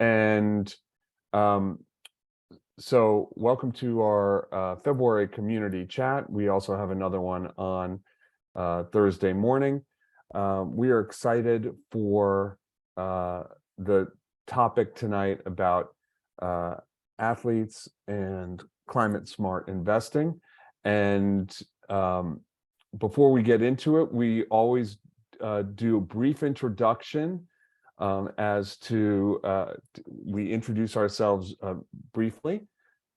And so welcome to our February community chat. We also have another one on Thursday morning. We are excited for the topic tonight about athletes and climate smart investing. And before we get into it, we always do a brief introduction as to we introduce ourselves briefly.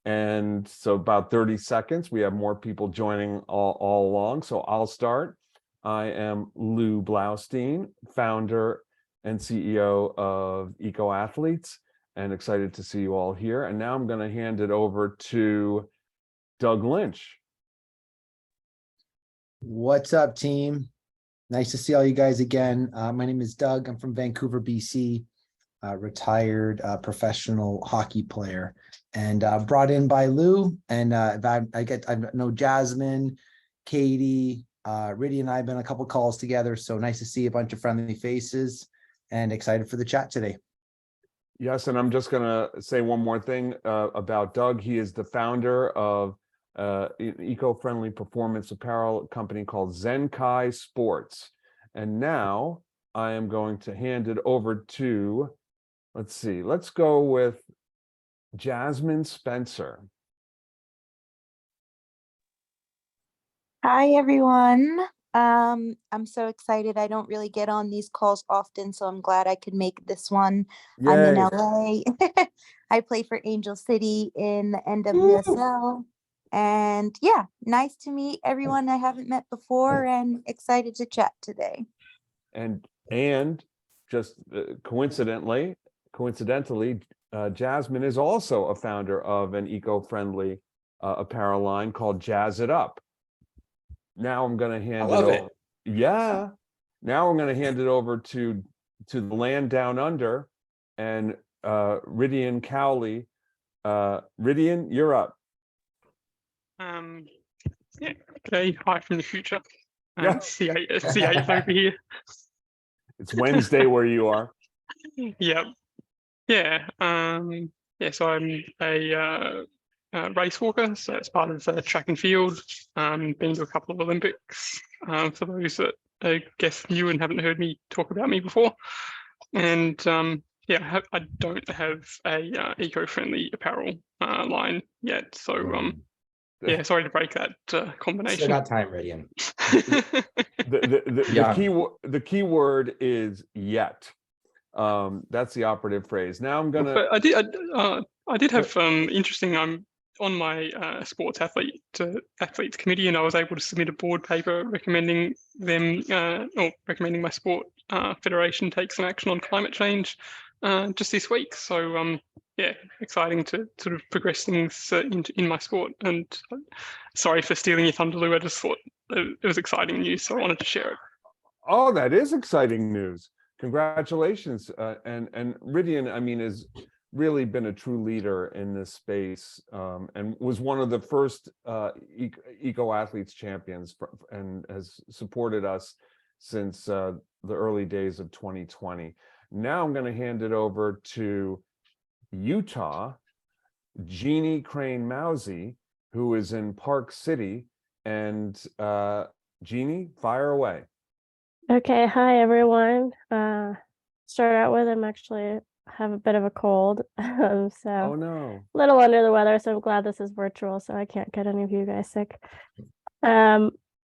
And so about 30 seconds, we have more people joining all along. So I'll start. I am Lou Blaustein, founder and CEO of Eco Athletes, and excited to see you all here. And now I'm going to hand it over to Doug Lynch. What's up, team? Nice to see all you guys again. My name is Doug. I'm from Vancouver, BC, retired professional hockey player, and brought in by Lou. And I know Jasmine, Katie, Riddy, and I have been a couple calls together. So nice to see a bunch of friendly faces, and excited for the chat today. Yes, and I'm just going to say one more thing about Doug. He is the founder of an eco-friendly performance apparel company called Zenkai Sports. And now I am going to hand it over to, let's go with Jasmine Spencer. Hi, everyone. I'm so excited. I don't really get on these calls often, so I'm glad I could make this one. Yay. I'm in LA. I play for Angel City in the NWSL. And yeah, nice to meet everyone I haven't met before, and excited to chat today. And just coincidentally, Jasmine is also a founder of an eco-friendly apparel line called Jazz It Up. Now I'm going to hand it over. Yeah. Now I'm going to hand it over to the land down under, and Rydian Cowley. Rydian, you're up. Yeah. Okay. Hi from the future. Yeah. C8 over here. It's Wednesday where you are. Yep. Yeah. Yeah. So I'm a race walker. So it's part of track and field. Been to a couple of Olympics. For those that I guess new and haven't heard me talk about me before, and yeah, I don't have a eco-friendly apparel line yet. So yeah, sorry to break that combination. Still got time, Rydian. The key word is yet. That's the operative phrase. Now I'm gonna. But I did have interesting. I'm on my sports athletes committee, and I was able to submit a board paper recommending them or recommending my sport federation take some action on climate change just this week. So yeah, exciting to sort of progress things in my sport. And sorry for stealing your thunder, Lou. I just thought it was exciting news, so I wanted to share it. Oh, that is exciting news. Congratulations. And Rydian, I mean, has really been a true leader in this space, and was one of the first Eco Athletes champions, and has supported us since the early days of 2020. Now I'm going to hand it over to Utah, Jeannie Crane Mousy, who is in Park City. And Jeannie, fire away. Okay, hi everyone. Start out with I have a bit of a cold, so oh no, a little under the weather. So I'm glad this is virtual, so I can't get any of you guys sick. My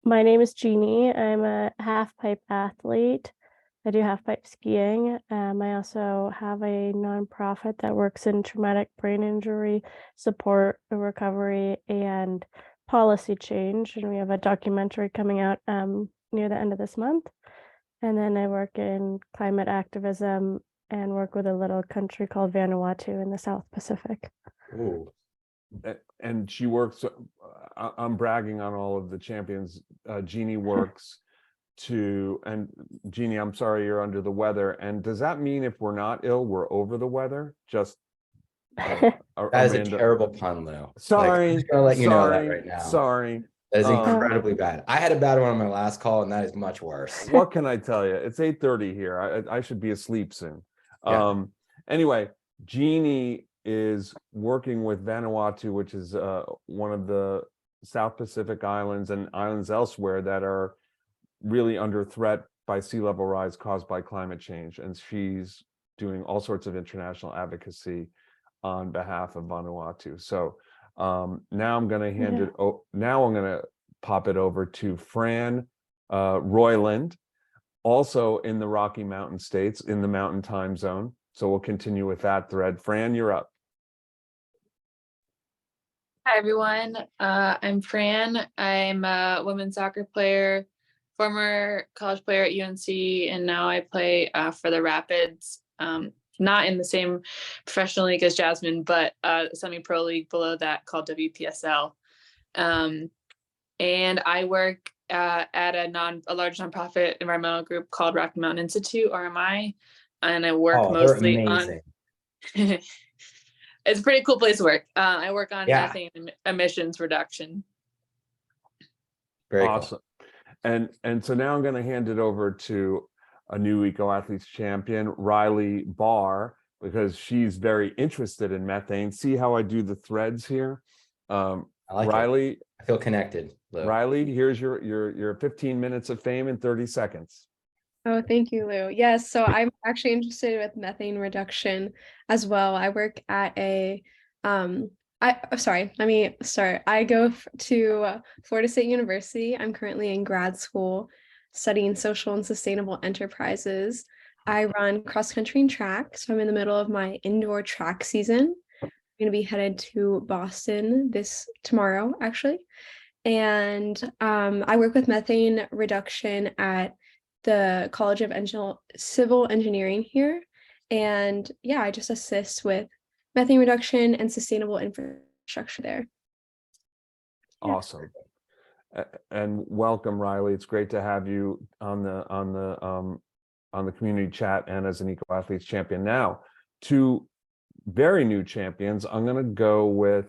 name is Jeannie. I'm a half pipe athlete. I do half pipe skiing. I also have a nonprofit that works in traumatic brain injury support, recovery, and policy change. And we have a documentary coming out near the end of this month. And then I work in climate activism and work with a little country called Vanuatu in the South Pacific. Ooh. And she works, I'm bragging on all of the champions. Jeannie works and Jeannie, I'm sorry you're under the weather. And does that mean if we're not ill, we're over the weather? Just that is a terrible pun, Lou. Sorry. I'm just gonna let you know that right now. Sorry. That is incredibly bad. I had a bad one on my last call, and that is much worse. What can I tell you? It's 8:30 here. I should be asleep soon. Yeah. Anyway, Jeannie is working with Vanuatu, which is one of the South Pacific islands and islands elsewhere that are really under threat by sea level rise caused by climate change. And she's doing all sorts of international advocacy on behalf of Vanuatu. So now I'm going to hand it. Now I'm going to pop it over to Fran Royland, also in the Rocky Mountain states, in the Mountain Time Zone. So we'll continue with that thread. Fran, you're up. Hi, everyone. I'm Fran. I'm a women's soccer player, former college player at UNC, and now I play for the Rapids. Not in the same professional league as Jasmine, but semi-pro league below that called WPSL. And I work at a large nonprofit environmental group called Rocky Mountain Institute, RMI, and I work mostly on. It's a pretty cool place to work. I work on methane emissions reduction. Very awesome. Cool. And so now I'm going to hand it over to a new Eco Athletes champion, Riley Barr, because she's very interested in methane. See how I do the threads here? I like Riley, it. I feel connected. Lou. Riley, here's your 15 minutes of fame in 30 seconds. Oh, thank you, Lou. Yes, so I'm actually interested with methane reduction as well. I work at a, sorry, let me start. I go to Florida State University. I'm currently in grad school studying social and sustainable enterprises. I run cross country and track, so I'm in the middle of my indoor track season. I'm going to be headed to Boston tomorrow, actually. And I work with methane reduction at the College of Civil Engineering here. And yeah, I just assist with methane reduction and sustainable infrastructure there. Awesome. And welcome, Riley. It's great to have you on the community chat and as an Eco Athletes champion. Now, two very new champions. I'm going to go with,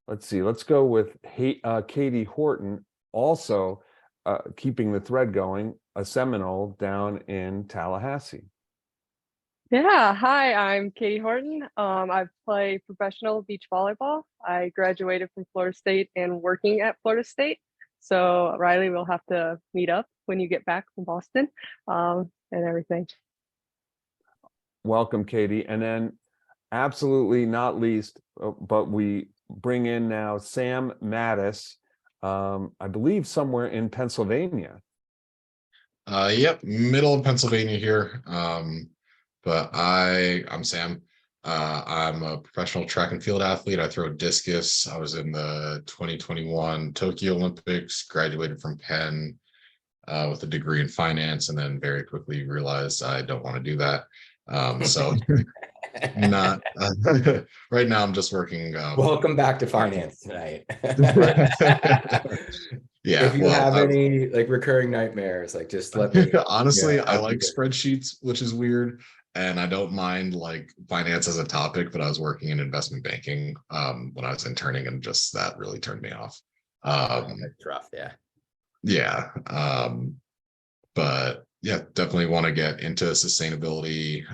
let's go with Katie Horton, also keeping the thread going, a Seminole down in Tallahassee. Yeah, hi, I'm Katie Horton. I play professional beach volleyball. I graduated from Florida State and working at Florida State. So Riley, we'll have to meet up when you get back from Boston and everything. Welcome, Katie. And then absolutely not least, but we bring in now Sam Mattis, I believe somewhere in Pennsylvania. Yep, middle of Pennsylvania here. But I'm Sam. I'm a professional track and field athlete. I throw discus. I was in the 2021 Tokyo Olympics, graduated from Penn with a degree in finance, and then very quickly realized I don't want to do that. So not right now. I'm just working. Welcome back to finance tonight. Yeah. If you have any like recurring nightmares, like just let me. Honestly, I like spreadsheets, which is weird. And I don't mind like finance as a topic, but I was working in investment banking when I was interning, and just that really turned me off. That's rough, yeah. Yeah. But yeah, definitely want to get into sustainability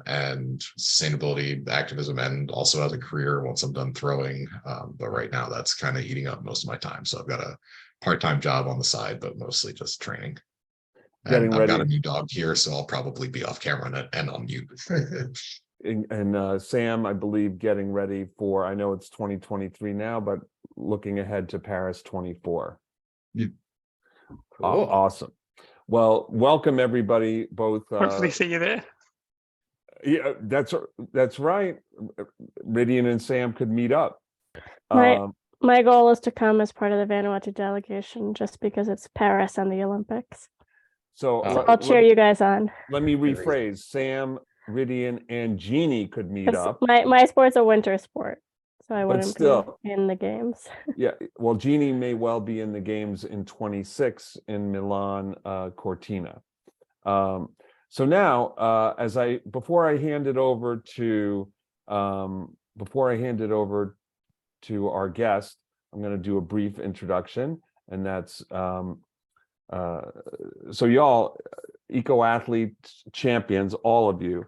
and sustainability activism, and also as a career once I'm done throwing. But right now that's kind of eating up most of my time. So I've got a part-time job on the side, but mostly just training. And I've got a new dog here, so I'll probably be off camera and on mute. And Sam, I believe, getting ready for, I know it's 2023 now, but looking ahead to Paris 24. Yeah. Cool. Awesome. Well, welcome everybody, both. Hopefully see you there. Yeah, that's right. Ridian and Sam could meet up. My goal is to come as part of the Vanuatu delegation, just because it's Paris and the Olympics. So I'll cheer you guys on. Let me rephrase. Sam, Ridian, and Jeannie could meet up. My sport's a winter sport, so I wouldn't still, be in the games. Yeah, well, Jeannie may well be in the games in 26 in Milan Cortina. So now, before I hand it over to our guest, I'm going to do a brief introduction, and that's so y'all, Eco Athlete champions, all of you,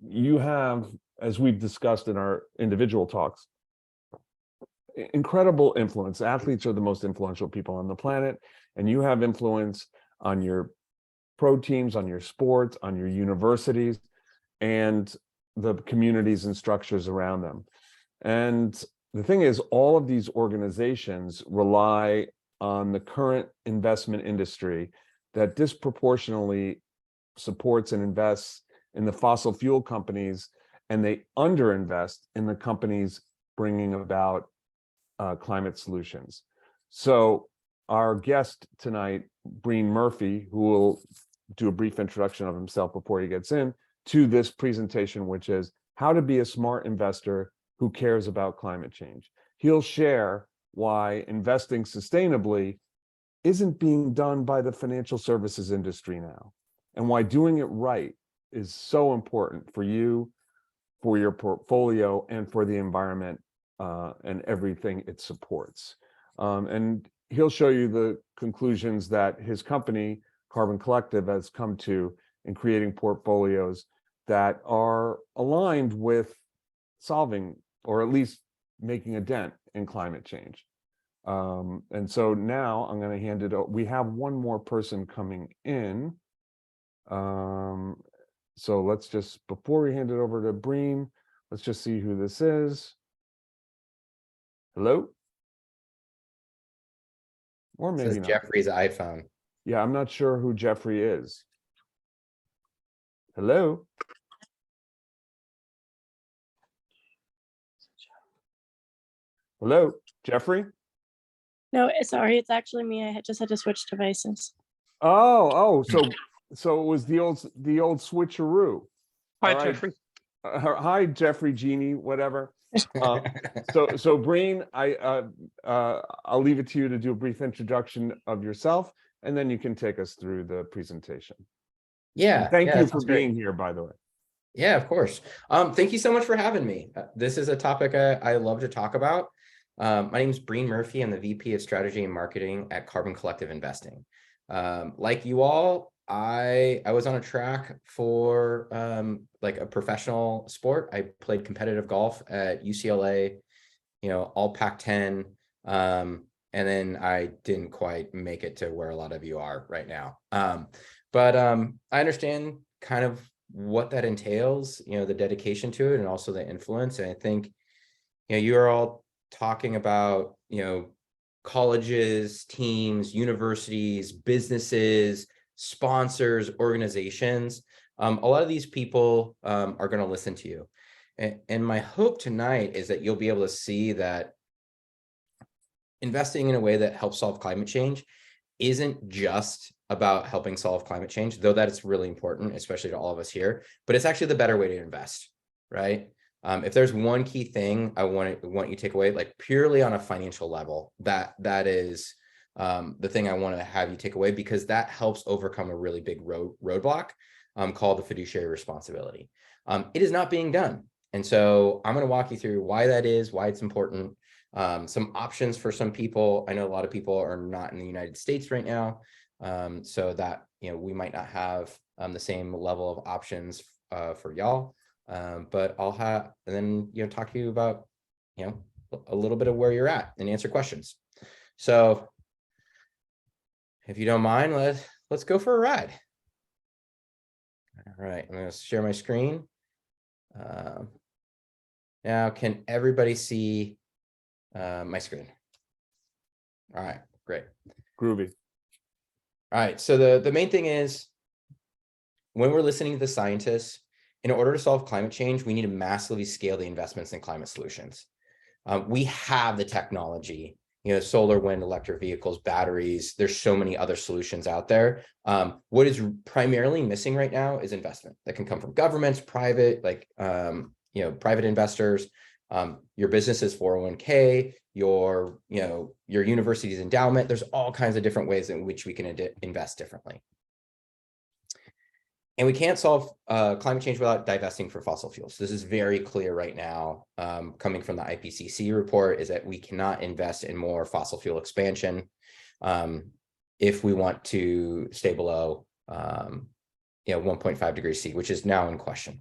you have as we've discussed in our individual talks, incredible influence. Athletes are the most influential people on the planet, and you have influence on your pro teams, on your sports, on your universities, and the communities and structures around them. And the thing is, all of these organizations rely on the current investment industry that disproportionately supports and invests in the fossil fuel companies, and they underinvest in the companies bringing about climate solutions. So our guest tonight, Breen Murphy, who will do a brief introduction of himself before he gets in to this presentation, which is how to be a smart investor who cares about climate change. He'll share why investing sustainably isn't being done by the financial services industry now, and why doing it right is so important for you, for your portfolio, and for the environment and everything it supports. And he'll show you the conclusions that his company, Carbon Collective, has come to in creating portfolios that are aligned with solving, or at least making a dent in climate change. And so now I'm going to hand it over. We have one more person coming in. So let's just, before we hand it over to Breen, let's just see who this is. Hello? Or This maybe is not. Jeffrey's iPhone. Yeah, I'm not sure who Jeffrey is. Hello? Hello, Jeffrey? No, sorry, it's actually me. I just had to switch devices. Oh, so it was the old switcheroo. Hi, All right. Jeffrey. Hi, Jeffrey, Jeannie, whatever. So Breen, I'll leave it to you to do a brief introduction of yourself, and then you can take us through the presentation. Yeah. Thank yeah, you that for sounds great. being here, by the way. Yeah, of course. Thank you so much for having me. This is a topic I love to talk about. My name is Breen Murphy. I'm the VP of Strategy and Marketing at Carbon Collective Investing. Like you all, I was on a track for like a professional sport. I played competitive golf at UCLA, all Pac-10. And then I didn't quite make it to where a lot of you are right now. But I understand kind of what that entails, the dedication to it, and also the influence. And I think, you are all talking about, colleges, teams, universities, businesses, sponsors, organizations. A lot of these people are going to listen to you. And my hope tonight is that you'll be able to see that investing in a way that helps solve climate change isn't just about helping solve climate change, though that is really important, especially to all of us here, but it's actually the better way to invest, right? If there's one key thing I want you to take away, like purely on a financial level, that is the thing I want to have you take away, because that helps overcome a really big roadblock called the fiduciary responsibility. It is not being done. And so I'm going to walk you through why that is, why it's important, some options for some people. I know a lot of people are not in the United States right now, so that we might not have the same level of options for y'all. But I'll have, and then talk to you about a little bit of where you're at and answer questions. So if you don't mind, let's go for a ride. All right, I'm going to share my screen. Now, can everybody see my screen? All right, great. Groovy. All right, so the main thing is, when we're listening to the scientists, in order to solve climate change, we need to massively scale the investments in climate solutions. We have the technology, solar, wind, electric vehicles, batteries. There's so many other solutions out there. What is primarily missing right now is investment that can come from governments, private, private investors, your business's 401k, your university's endowment. There's all kinds of different ways in which we can invest differently. And we can't solve climate change without divesting from fossil fuels. This is very clear right now, coming from the IPCC report, is that we cannot invest in more fossil fuel expansion if we want to stay below 1.5 degrees C, which is now in question.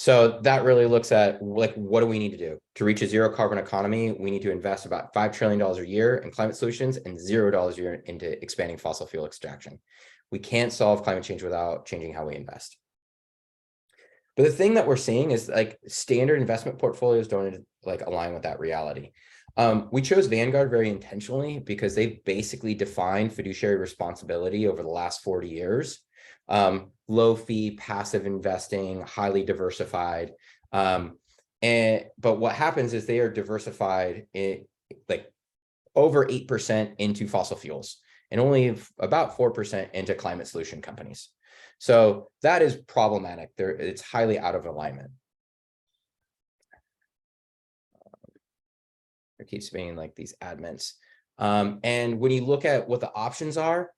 So that really looks at like, what do we need to do to reach a zero carbon economy? We need to invest about $5 trillion a year in climate solutions and $0 a year into expanding fossil fuel extraction. We can't solve climate change without changing how we invest. But the thing that we're seeing is like standard investment portfolios don't like align with that reality. We chose Vanguard very intentionally because they basically defined fiduciary responsibility over the last 40 years. Low fee, passive investing, highly diversified. But what happens is they are diversified in like over 8% into fossil fuels and only about 4% into climate solution companies. So that is problematic. It's highly out of alignment. It keeps being like these admins. And when you look at what the options are,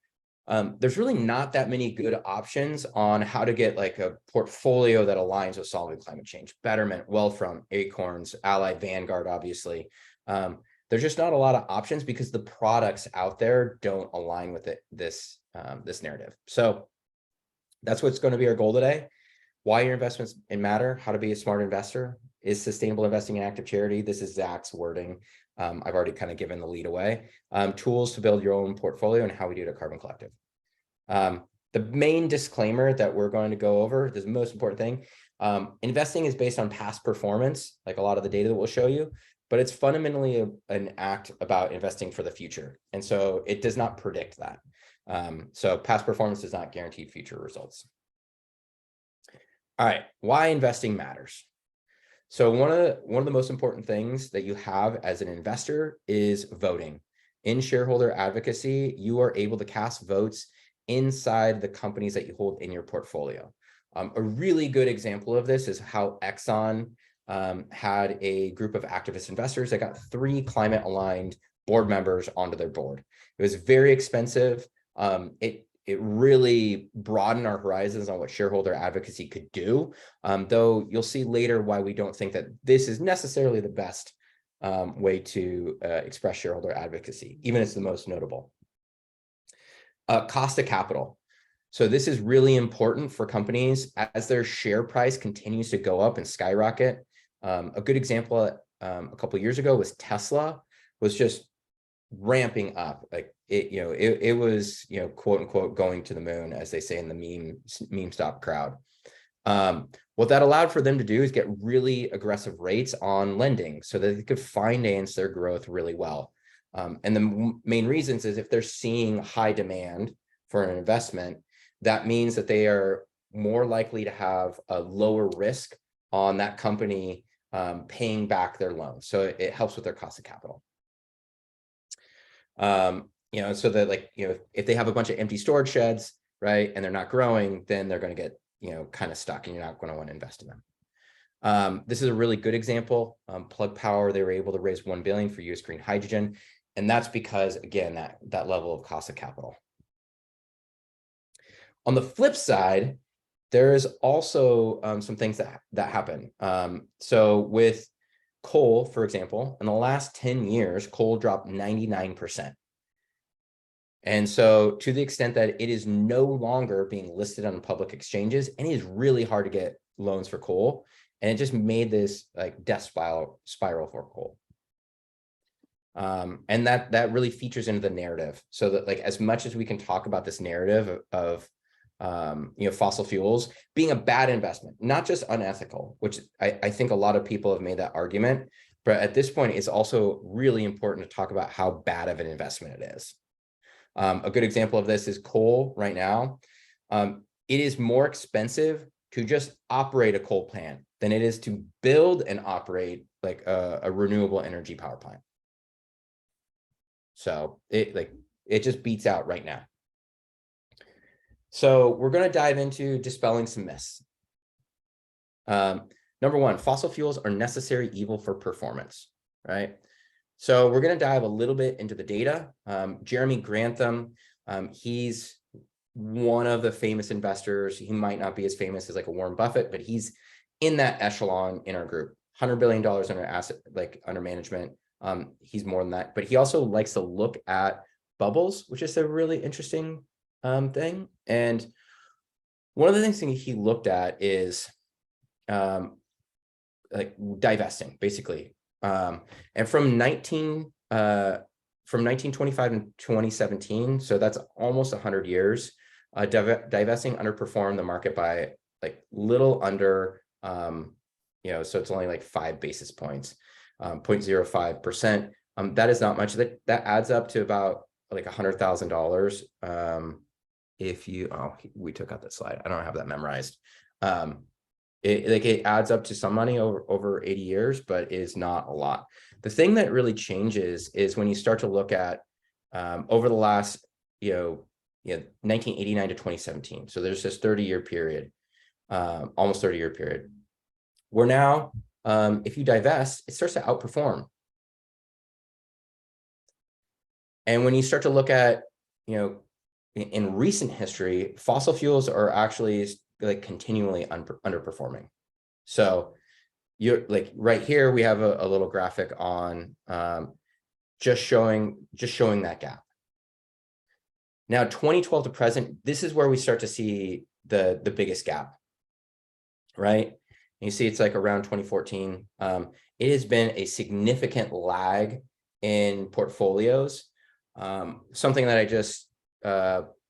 there's really not that many good options on how to get like a portfolio that aligns with solving climate change. Betterment, Wealthfront, Acorns, Allied, Vanguard, obviously. There's just not a lot of options because the products out there don't align with this narrative. So that's what's going to be our goal today. Why your investments matter, how to be a smart investor, is sustainable investing in active charity. This is Zach's wording. I've already kind of given the lead away. Tools to build your own portfolio and how we do it at Carbon Collective. The main disclaimer that we're going to go over, this is the most important thing, investing is based on past performance, like a lot of the data that we'll show you, but it's fundamentally an act about investing for the future. And so it does not predict that. So past performance does not guarantee future results. All right, why investing matters. So one of the most important things that you have as an investor is voting. In shareholder advocacy, you are able to cast votes inside the companies that you hold in your portfolio. A really good example of this is how Exxon had a group of activist investors that got 3 climate-aligned board members onto their board. It was very expensive. It really broadened our horizons on what shareholder advocacy could do, though you'll see later why we don't think that this is necessarily the best way to express shareholder advocacy, even if it's the most notable. Cost of capital. So this is really important for companies as their share price continues to go up and skyrocket. A good example a couple of years ago was Tesla was just ramping up. Like it was, quote unquote, going to the moon, as they say in the meme stop crowd. What that allowed for them to do is get really aggressive rates on lending so that they could finance their growth really well. And the main reasons is if they're seeing high demand for an investment, that means that they are more likely to have a lower risk on that company paying back their loans. So it helps with their cost of capital. So that if they have a bunch of empty storage sheds, right, and they're not growing, then they're going to get, kind of stuck and you're not going to want to invest in them. This is a really good example. Plug Power, they were able to raise $1 billion for US green hydrogen. And that's because, again, that level of cost of capital. On the flip side, there is also some things that happen. So with coal, for example, in the last 10 years, coal dropped 99%. And so to the extent that it is no longer being listed on public exchanges, and it is really hard to get loans for coal, and it just made this like death spiral for coal. And that really features into the narrative. So that like as much as we can talk about this narrative of fossil fuels being a bad investment, not just unethical, which I think a lot of people have made that argument, but at this point, it's also really important to talk about how bad of an investment it is. A good example of this is coal right now. It is more expensive to just operate a coal plant than it is to build and operate like a renewable energy power plant. So it just beats out right now. So we're going to dive into dispelling some myths. Number one, fossil fuels are necessary evil for performance, right? So we're going to dive a little bit into the data. Jeremy Grantham, he's one of the famous investors. He might not be as famous as like a Warren Buffett, but he's in that echelon in our group. $100 billion under management. He's more than that, but he also likes to look at bubbles, which is a really interesting thing. And one of the things he looked at is like divesting basically. And from 1925 to 2017, so that's almost 100 years, divesting underperformed the market by like little under, so it's only like 5 basis points, 0.05%. That is not much. That adds up to about like $100,000. If you, we took out that slide. I don't have that memorized. It adds up to some money over 80 years, but is not a lot. The thing that really changes is when you start to look at over the last, 1989 to 2017. So there's this 30-year period, almost 30-year period. Where now, if you divest, it starts to outperform. And when you start to look at, in recent history, fossil fuels are actually like continually underperforming. So you're like right here, we have a little graphic on just showing that gap. Now, 2012 to present, this is where we start to see the biggest gap, right? And you see it's like around 2014. It has been a significant lag in portfolios. Something that I just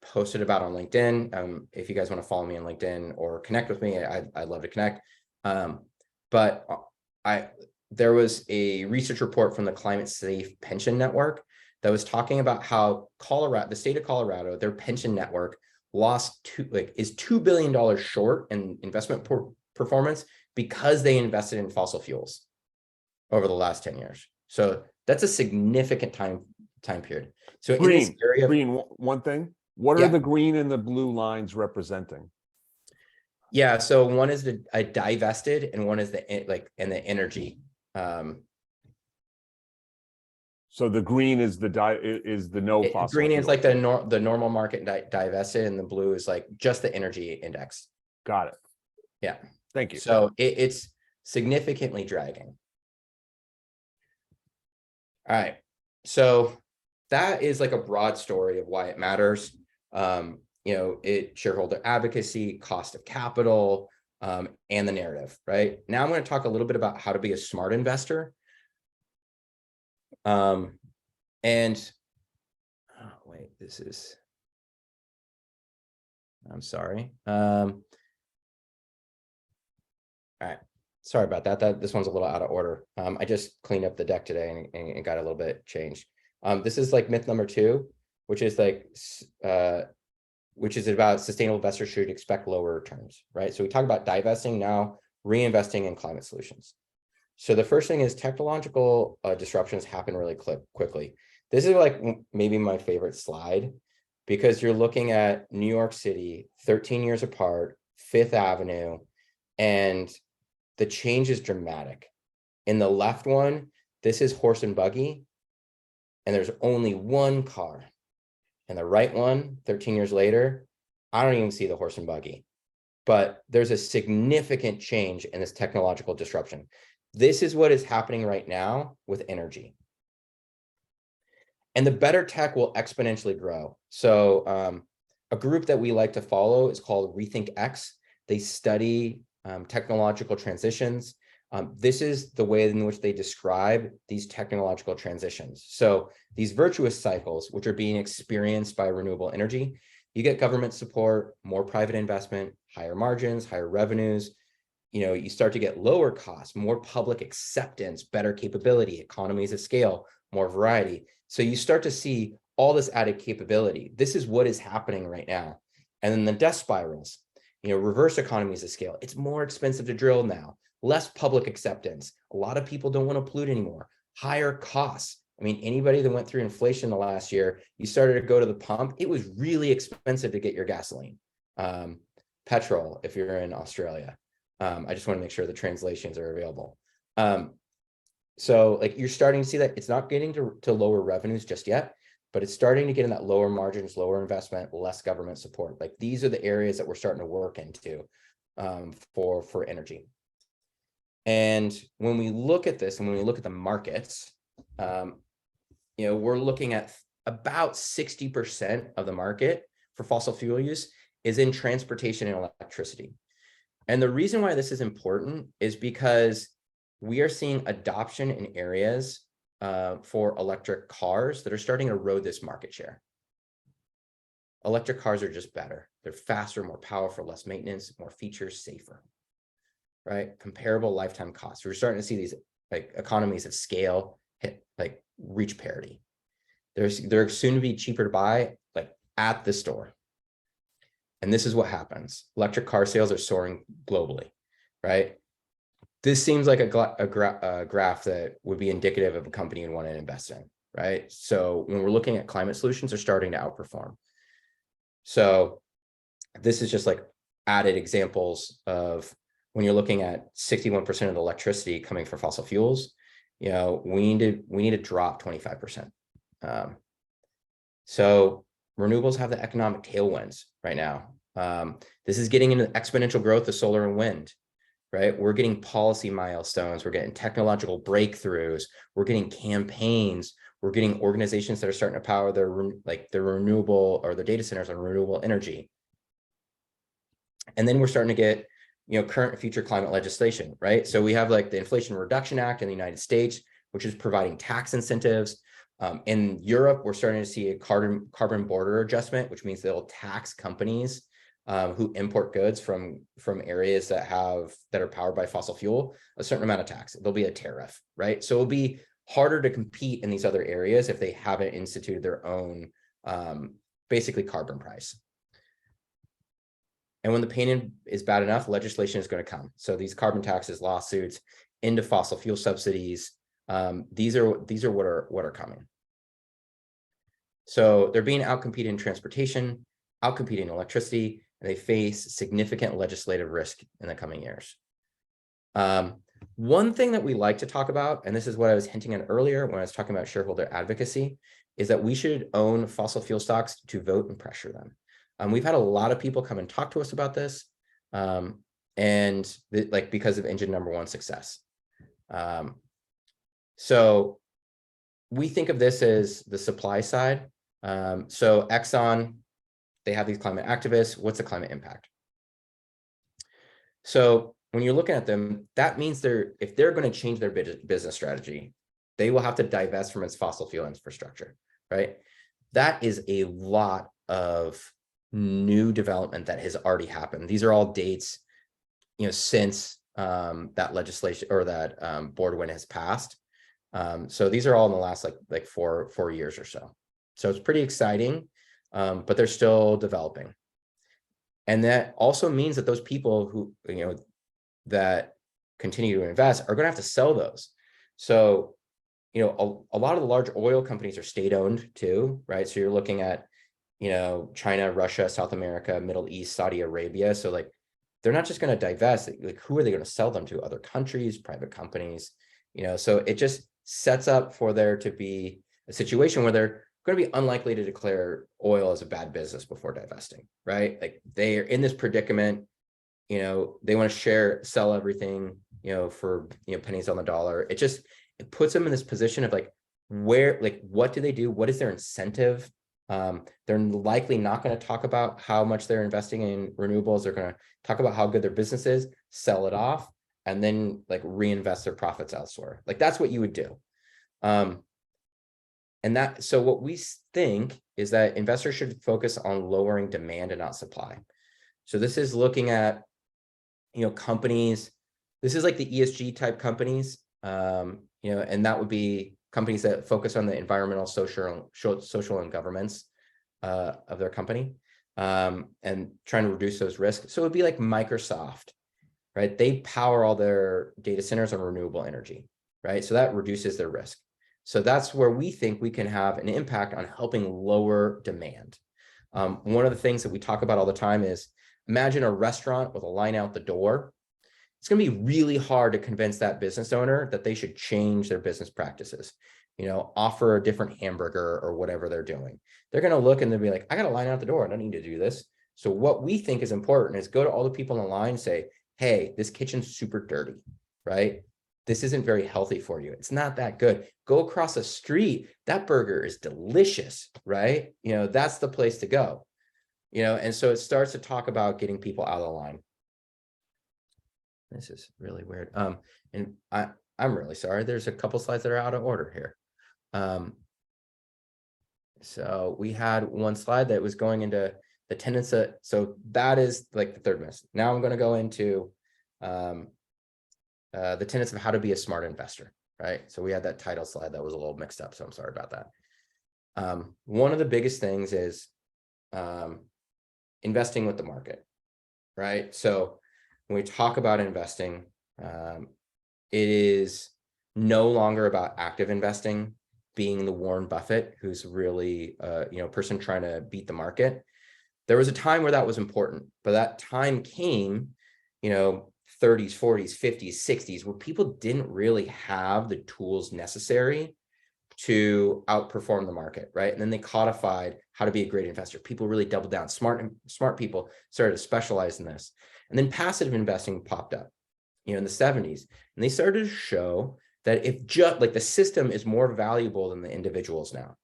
posted about on LinkedIn. If you guys want to follow me on LinkedIn or connect with me, I'd love to connect. But there was a research report from the Climate Safe Pension Network that was talking about how the state of Colorado, their pension network is $2 billion short in investment performance because they invested in fossil fuels over the last 10 years. So that's a significant time period. So in this area, one thing, what are the green and the blue lines representing? Yeah, so one is the divested and one is the energy. So the green is the no fossil. Green is fuel. like the normal market divested, and the blue is like just the energy index. Got it. Yeah. Thank you. So it's significantly dragging. All right. So that is like a broad story of why it matters. Shareholder advocacy, cost of capital, and the narrative, right? Now I'm going to talk a little bit about how to be a smart investor. I'm sorry. All right. Sorry about that. This one's a little out of order. I just cleaned up the deck today and got a little bit changed. This is like myth number 2, which is about sustainable investors should expect lower returns, right? So we talk about divesting, now reinvesting in climate solutions. So the first thing is technological disruptions happen really quickly. This is like maybe my favorite slide, because you're looking at New York City, 13 years apart, Fifth Avenue, and the change is dramatic. In the left one, this is horse and buggy, and there's only one car. And the right one, 13 years later, I don't even see the horse and buggy. But there's a significant change in this technological disruption. This is what is happening right now with energy. And the better tech will exponentially grow. So a group that we like to follow is called RethinkX. They study technological transitions. This is the way in which they describe these technological transitions. So these virtuous cycles, which are being experienced by renewable energy, you get government support, more private investment, higher margins, higher revenues. You start to get lower costs, more public acceptance, better capability, economies of scale, more variety. So you start to see all this added capability. This is what is happening right now. And then the death spirals, reverse economies of scale. It's more expensive to drill now, less public acceptance. A lot of people don't want to pollute anymore. Higher costs. I mean, anybody that went through inflation the last year, you started to go to the pump. It was really expensive to get your gasoline, petrol, if you're in Australia. I just want to make sure the translations are available. So like you're starting to see that it's not getting to lower revenues just yet, but it's starting to get in that lower margins, lower investment, less government support. Like these are the areas that we're starting to work into for energy. And when we look at this and when we look at the markets, we're looking at about 60% of the market for fossil fuel use is in transportation and electricity. And the reason why this is important is because we are seeing adoption in areas for electric cars that are starting to erode this market share. Electric cars are just better. They're faster, more powerful, less maintenance, more features, safer, right? Comparable lifetime costs. We're starting to see these like economies of scale hit, like reach parity. They're soon to be cheaper to buy, like at the store. And this is what happens. Electric car sales are soaring globally, right? This seems like a graph that would be indicative of a company you want to invest in, right? So when we're looking at climate solutions, they're starting to outperform. So this is just like added examples of when you're looking at 61% of the electricity coming from fossil fuels, you know, we need to drop 25%. So renewables have the economic tailwinds right now. This is getting into exponential growth of solar and wind, right? We're getting policy milestones. We're getting technological breakthroughs. We're getting campaigns. We're getting organizations that are starting to power their renewable or their data centers on renewable energy. And then we're starting to get, you know, current and future climate legislation, right? So we have like the Inflation Reduction Act in the United States, which is providing tax incentives. In Europe, we're starting to see a carbon border adjustment, which means they'll tax companies who import goods from areas that are powered by fossil fuel, a certain amount of tax. There'll be a tariff, right? So it'll be harder to compete in these other areas if they haven't instituted their own basically carbon price. And when the pain is bad enough, legislation is going to come. So these carbon taxes, lawsuits into fossil fuel subsidies, these are what are coming. So they're being outcompeted in transportation, outcompeted in electricity, and they face significant legislative risk in the coming years. One thing that we like to talk about, and this is what I was hinting at earlier when I was talking about shareholder advocacy, is that we should own fossil fuel stocks to vote and pressure them. We've had a lot of people come and talk to us about this, because of engine number one success. So we think of this as the supply side. So Exxon, they have these climate activists. What's the climate impact? So when you're looking at them, that means if they're going to change their business strategy, they will have to divest from its fossil fuel infrastructure, right? That is a lot of new development that has already happened. These are all dates, you know, since that legislation or that board win has passed. So these are all in the last like four years or so. So it's pretty exciting, but they're still developing. And that also means that those people who, you know, that continue to invest are going to have to sell those. So, you know, a lot of the large oil companies are state-owned too, right? So you're looking at, you know, China, Russia, South America, Middle East, Saudi Arabia. So like, they're not just going to divest, like who are they going to sell them to? Other countries, private companies, you know, so it just sets up for there to be a situation where they're going to be unlikely to declare oil as a bad business before divesting, right? Like they are in this predicament, you know, they want to sell everything, you know, for, you know, pennies on the dollar. It puts them in this position of like, what do they do? What is their incentive? They're likely not going to talk about how much they're investing in renewables. They're going to talk about how good their business is, sell it off, and then like reinvest their profits elsewhere. Like that's what you would do. So what we think is that investors should focus on lowering demand and not supply. So this is looking at, you know, companies, this is like the ESG type companies, you know, and that would be companies that focus on the environmental, social and governance of their company, and trying to reduce those risks. So it would be like Microsoft, right? They power all their data centers on renewable energy, right? So that reduces their risk. So that's where we think we can have an impact on helping lower demand. One of the things that we talk about all the time is imagine a restaurant with a line out the door. It's going to be really hard to convince that business owner that they should change their business practices, you know, offer a different hamburger or whatever they're doing. They're going to look and they'll be like, I got a line out the door. I don't need to do this. So what we think is important is go to all the people in the line and say, hey, this kitchen's super dirty, right? This isn't very healthy for you. It's not that good. Go across the street. That burger is delicious, right? You know, that's the place to go, you know? And so it starts to talk about getting people out of the line. This is really weird. And I'm really sorry. There's a couple slides that are out of order here. So we had one slide that was going into the tenets of, so that is like the third miss. Now I'm going to go into the tenets of how to be a smart investor, right? So we had that title slide that was a little mixed up, so I'm sorry about that. One of the biggest things is investing with the market, right? So when we talk about investing, it is no longer about active investing, being the Warren Buffett, who's really person trying to beat the market. There was a time where that was important, but that time came, 30s, 40s, 50s, 60s, where people didn't really have the tools necessary to outperform the market, right? And then they codified how to be a great investor. People really doubled down. Smart people started to specialize in this. And then passive investing popped up, in the 70s. And they started to show that if just like the system is more valuable than the individuals now,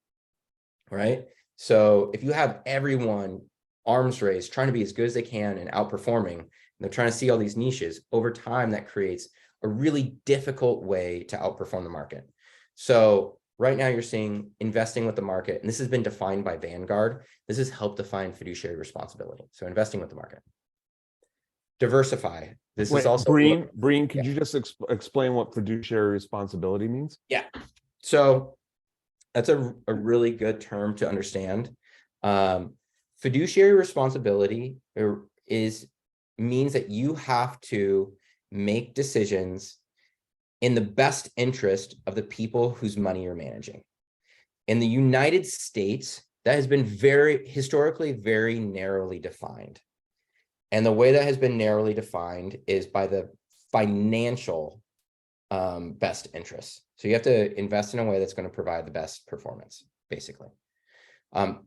right? So if you have everyone arms raised, trying to be as good as they can and outperforming, and they're trying to see all these niches, over time, that creates a really difficult way to outperform the market. So right now you're seeing investing with the market, and this has been defined by Vanguard. This has helped define fiduciary responsibility. So investing with the market. Diversify. This is also Breen, could you just explain what fiduciary responsibility means? Yeah. So that's a really good term to understand. Fiduciary responsibility means that you have to make decisions in the best interest of the people whose money you're managing. In the United States, that has been historically very narrowly defined. And the way that has been narrowly defined is by the financial best interests. So you have to invest in a way that's going to provide the best performance, basically.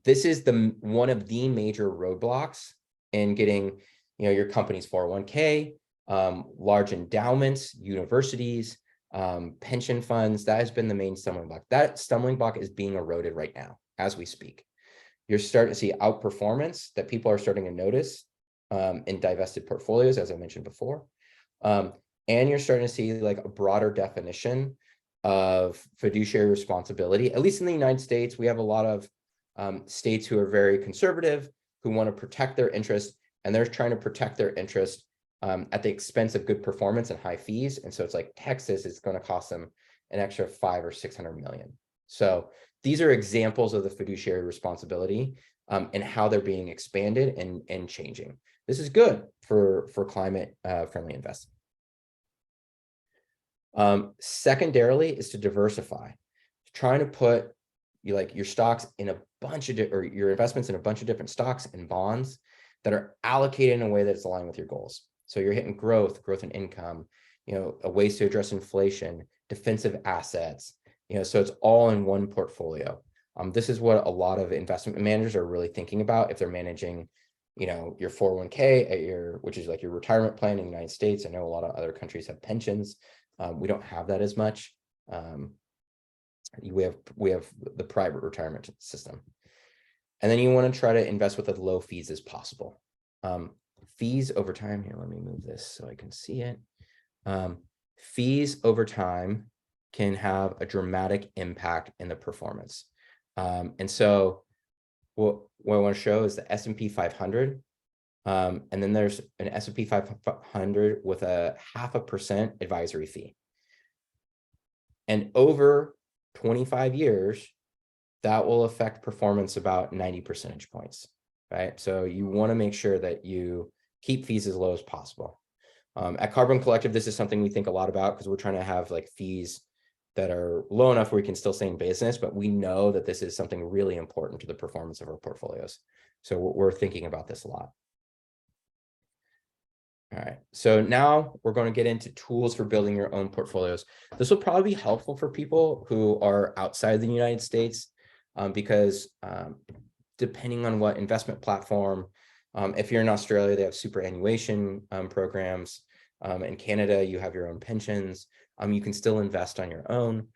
This is one of the major roadblocks in getting, your company's 401k, large endowments, universities, pension funds. That has been the main stumbling block. That stumbling block is being eroded right now as we speak. You're starting to see outperformance that people are starting to notice in divested portfolios, as I mentioned before. And you're starting to see like a broader definition of fiduciary responsibility. At least in the United States, we have a lot of states who are very conservative, who want to protect their interest, and they're trying to protect their interest at the expense of good performance and high fees. And so it's like Texas is going to cost them an extra 500 or 600 million. So these are examples of the fiduciary responsibility and how they're being expanded and changing. This is good for climate friendly investing. Secondarily is to diversify, trying to put your stocks in a bunch of or your investments in a bunch of different stocks and bonds that are allocated in a way that's aligned with your goals. So you're hitting growth in income, ways to address inflation, defensive assets, so it's all in one portfolio. This is what a lot of investment managers are really thinking about if they're managing, your 401k at which is like your retirement plan in the United States. I know a lot of other countries have pensions. We don't have that as much. We have the private retirement system. And then you want to try to invest with as low fees as possible. Fees over time, here, let me move this so I can see it. Fees over time can have a dramatic impact in the performance. And so what I want to show is the S&P 500. And then there's an S&P 500 with a 0.5% advisory fee. And over 25 years, that will affect performance about 90 percentage points, right? So you want to make sure that you keep fees as low as possible. At Carbon Collective, this is something we think a lot about because we're trying to have like fees that are low enough where we can still stay in business, but we know that this is something really important to the performance of our portfolios. So we're thinking about this a lot. All right, so now we're going to get into tools for building your own portfolios. This will probably be helpful for people who are outside the United States because depending on what investment platform, if you're in Australia, they have superannuation programs. In Canada, you have your own pensions. You can still invest on your own.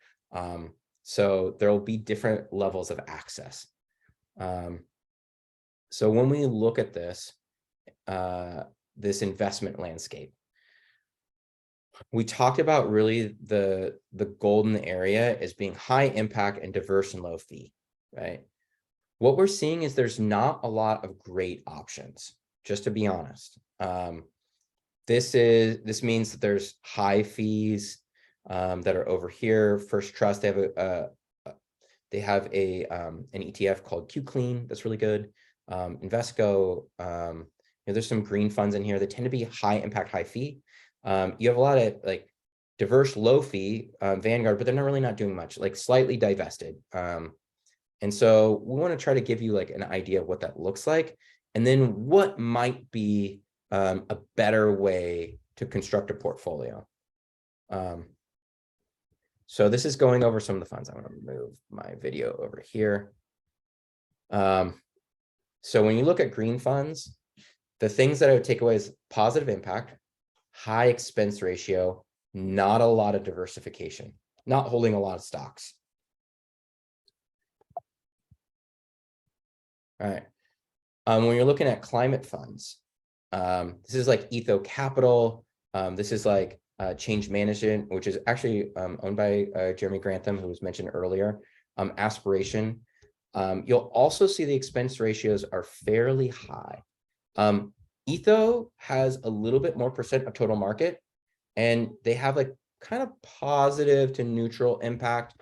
So there will be different levels of access. So when we look at this investment landscape, we talked about really the golden area as being high impact and diverse and low fee, right? What we're seeing is there's not a lot of great options, just to be honest. This means that there's high fees that are over here. First Trust, they have an ETF called QClean that's really good. Invesco, there's some green funds in here that tend to be high impact, high fee. You have a lot of like diverse, low fee, Vanguard, but they're really not doing much, like slightly divested. And so we want to try to give you like an idea of what that looks like, and then what might be a better way to construct a portfolio. So this is going over some of the funds. I'm going to move my video over here. So when you look at green funds, the things that I would take away is positive impact, high expense ratio, not a lot of diversification, not holding a lot of stocks. All right. When you're looking at climate funds, this is like Etho Capital. This is like Change Management, which is actually owned by Jeremy Grantham, who was mentioned earlier. Aspiration. You'll also see the expense ratios are fairly high. Etho has a little bit more % of total market, and they have like kind of positive to neutral impact.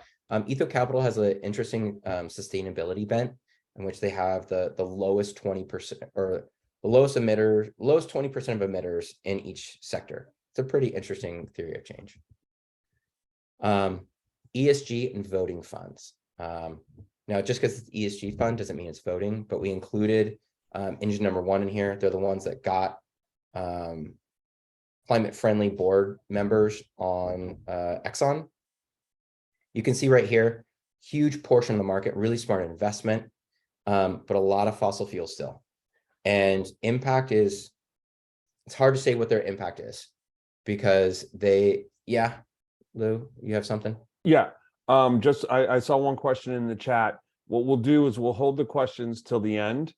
Etho Capital has an interesting sustainability bent, in which they have the lowest 20% or the lowest 20% of emitters in each sector. It's a pretty interesting theory of change. ESG and voting funds. Now, just because it's ESG fund doesn't mean it's voting, but we included engine number 1 in here. They're the ones that got climate friendly board members on Exxon. You can see right here, huge portion of the market, really smart investment, but a lot of fossil fuels still. And impact is, it's hard to say what their impact is, because yeah, Lou, you have something? Yeah, I saw one question in the chat. What we'll do is we'll hold the questions till the end.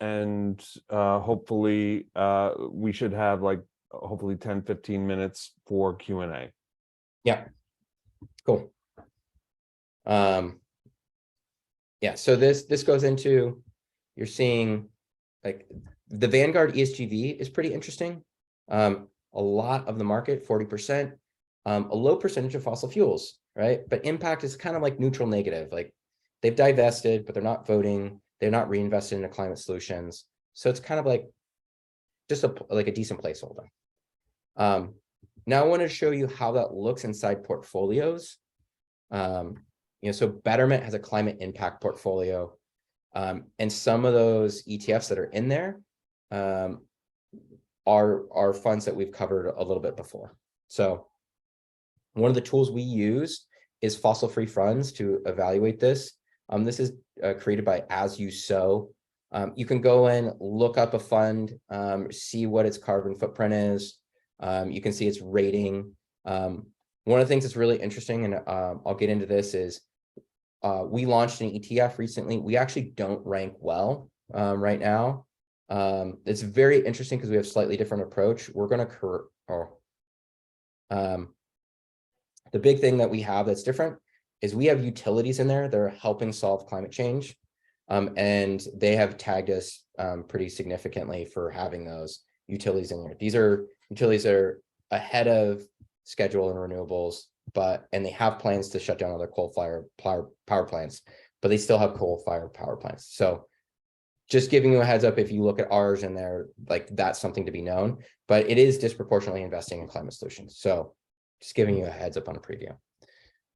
And hopefully we should have like hopefully 10-15 minutes for Q&A. Yeah, cool. Yeah, so this goes into, you're seeing like the Vanguard ESGV is pretty interesting. A lot of the market, 40%, a low percentage of fossil fuels, right? But impact is kind of like neutral negative. Like they've divested, but they're not voting. They're not reinvested into climate solutions. So it's kind of like just like a decent placeholder. Now I want to show you how that looks inside portfolios. So Betterment has a climate impact portfolio. And some of those ETFs that are in there are funds that we've covered a little bit before. So one of the tools we use is fossil-free funds to evaluate this. This is created by As You Sow. You can go in, look up a fund, see what its carbon footprint is. You can see its rating. One of the things that's really interesting, and I'll get into this, is we launched an ETF recently. We actually don't rank well right now. It's very interesting because we have a slightly different approach. We're going to the big thing that we have that's different is we have utilities in there that are helping solve climate change. And they have tagged us pretty significantly for having those utilities in there. These are utilities that are ahead of schedule in renewables, and they have plans to shut down other coal-fired power plants, but they still have coal-fired power plants. So just giving you a heads up, if you look at ours in there, like that's something to be known, but it is disproportionately investing in climate solutions. So just giving you a heads up on a preview.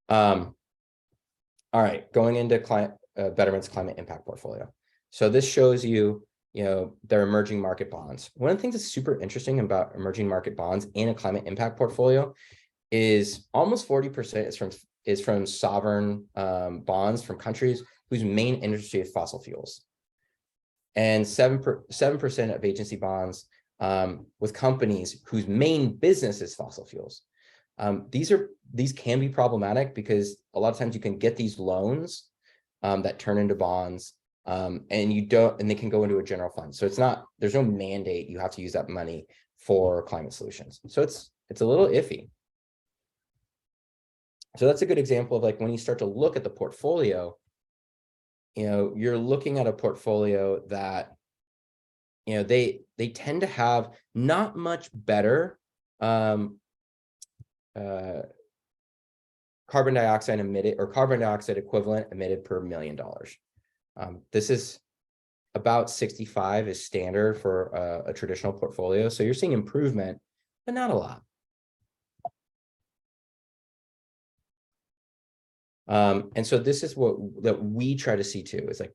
All right, going into Betterment's climate impact portfolio. So this shows you, their emerging market bonds. One of the things that's super interesting about emerging market bonds in a climate impact portfolio is almost 40% is from sovereign bonds from countries whose main industry is fossil fuels, and 7% of agency bonds with companies whose main business is fossil fuels. These can be problematic because a lot of times you can get these loans that turn into bonds, and they can go into a general fund. So there's no mandate you have to use that money for climate solutions. So it's it's a little iffy. So that's a good example of like when you start to look at the portfolio, you know, you're looking at a portfolio that, you know, they tend to have not much better carbon dioxide emitted or carbon dioxide equivalent emitted per $1 million. This is about 65 is standard for a traditional portfolio. So you're seeing improvement, but not a lot. And so this is what that we try to see too, is like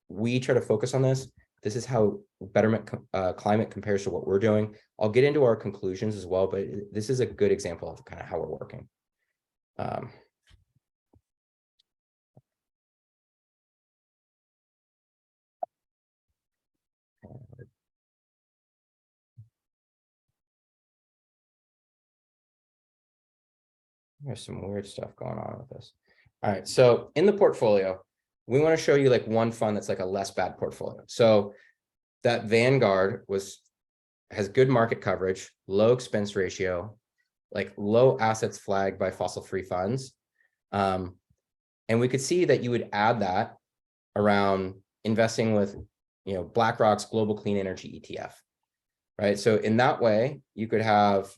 we try to focus on this. This is how Betterment Climate compares to what we're doing. I'll get into our conclusions as well, but this is a good example of kind of how we're working. There's some weird stuff going on with this. All right, so in the portfolio, we want to show you like one fund that's like a less bad portfolio. So that Vanguard has good market coverage, low expense ratio, like low assets flagged by fossil-free funds. And we could see that you would add that around investing with, you know, BlackRock's Global Clean Energy ETF, right? So in that way, you could have,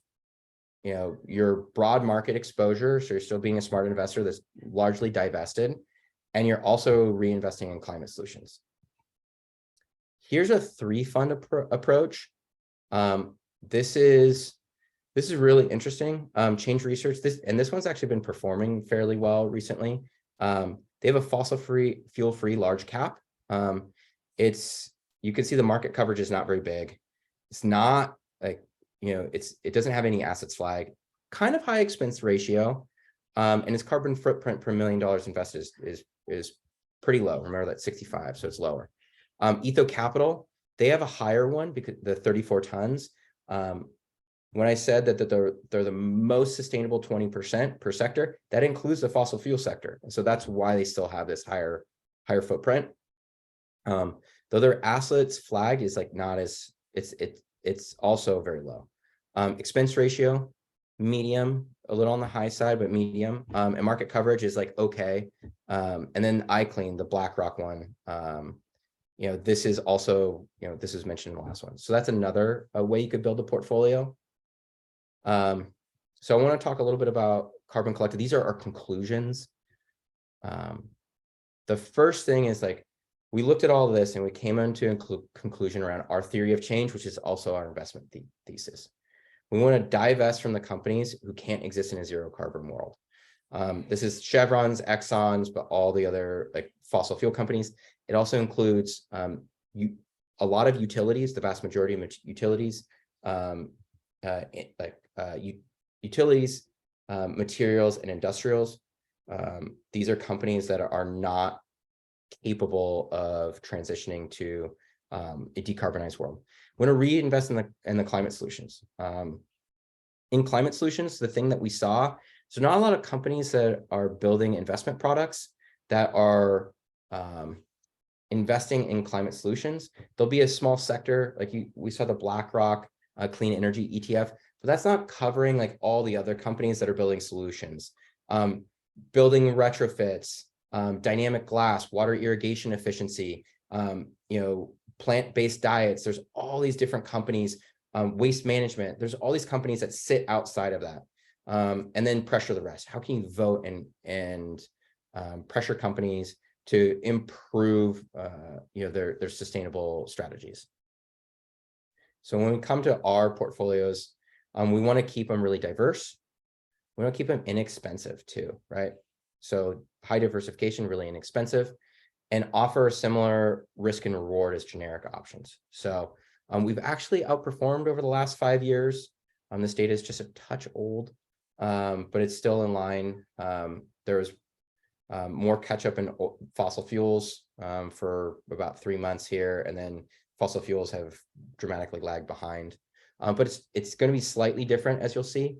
you know, your broad market exposure. So you're still being a smart investor that's largely divested, and you're also reinvesting in climate solutions. Here's a 3-fund approach. This is really interesting. Change Research, this one's actually been performing fairly well recently. They have a fossil-free, fuel-free large cap. You can see the market coverage is not very big. It's not like, you know, it doesn't have any assets flagged, kind of high expense ratio, and its carbon footprint per $1 million invested is pretty low. Remember that 65, so it's lower. Etho Capital, they have a higher one because the 34 tons. When I said that they're the most sustainable 20% per sector, that includes the fossil fuel sector, and so that's why they still have this higher footprint. Though their assets flagged is like not as it's also very low. Expense ratio, medium, a little on the high side, but medium. And market coverage is like okay. And then iClean, the BlackRock one, you know, this is also, you know, this is mentioned in the last one. So that's another way you could build a portfolio. So I want to talk a little bit about Carbon Collective. These are our conclusions. The first thing is like, we looked at all of this and we came into a conclusion around our theory of change, which is also our investment thesis. We want to divest from the companies who can't exist in a zero carbon world. This is Chevron's, Exxon's, but all the other like fossil fuel companies. It also includes a lot of utilities, the vast majority of utilities, utilities, materials, and industrials. These are companies that are not capable of transitioning to a decarbonized world. We want to reinvest in the climate solutions. In climate solutions, the thing that we saw, so not a lot of companies that are building investment products that are investing in climate solutions. There'll be a small sector, like we saw the BlackRock Clean Energy ETF, but that's not covering like all the other companies that are building solutions, building retrofits, dynamic glass, water irrigation efficiency, you know, plant-based diets. There's all these different companies, waste management. There's all these companies that sit outside of that, and then pressure the rest. How can you vote and pressure companies to improve, you know, their sustainable strategies? So when we come to our portfolios, we want to keep them really diverse. We want to keep them inexpensive too, right? So high diversification, really inexpensive, and offer a similar risk and reward as generic options. So we've actually outperformed over the last 5 years. This data is just a touch old, but it's still in line. There's more catch up in fossil fuels for about 3 months here, and then fossil fuels have dramatically lagged behind. But it's going to be slightly different, as you'll see,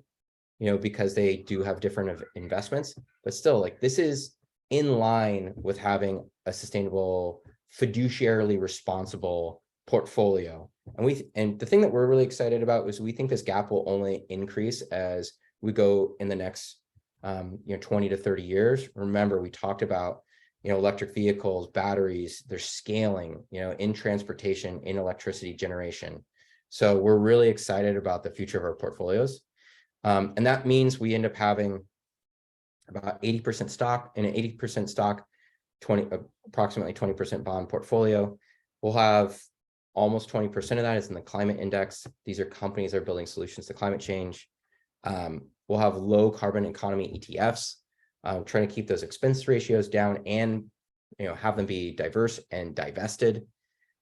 you know, because they do have different investments, but still, like, this is in line with having a sustainable, fiduciarily responsible portfolio And the thing that we're really excited about is we think this gap will only increase as we go in the next 20 to 30 years. Remember, we talked about electric vehicles, batteries, they're scaling, in transportation, in electricity generation. So we're really excited about the future of our portfolios. And that means we end up having about 80% stock and an 80% stock, approximately 20% bond portfolio. We'll have almost 20% of that is in the climate index. These are companies that are building solutions to climate change. We'll have low carbon economy ETFs, trying to keep those expense ratios down and have them be diverse and divested.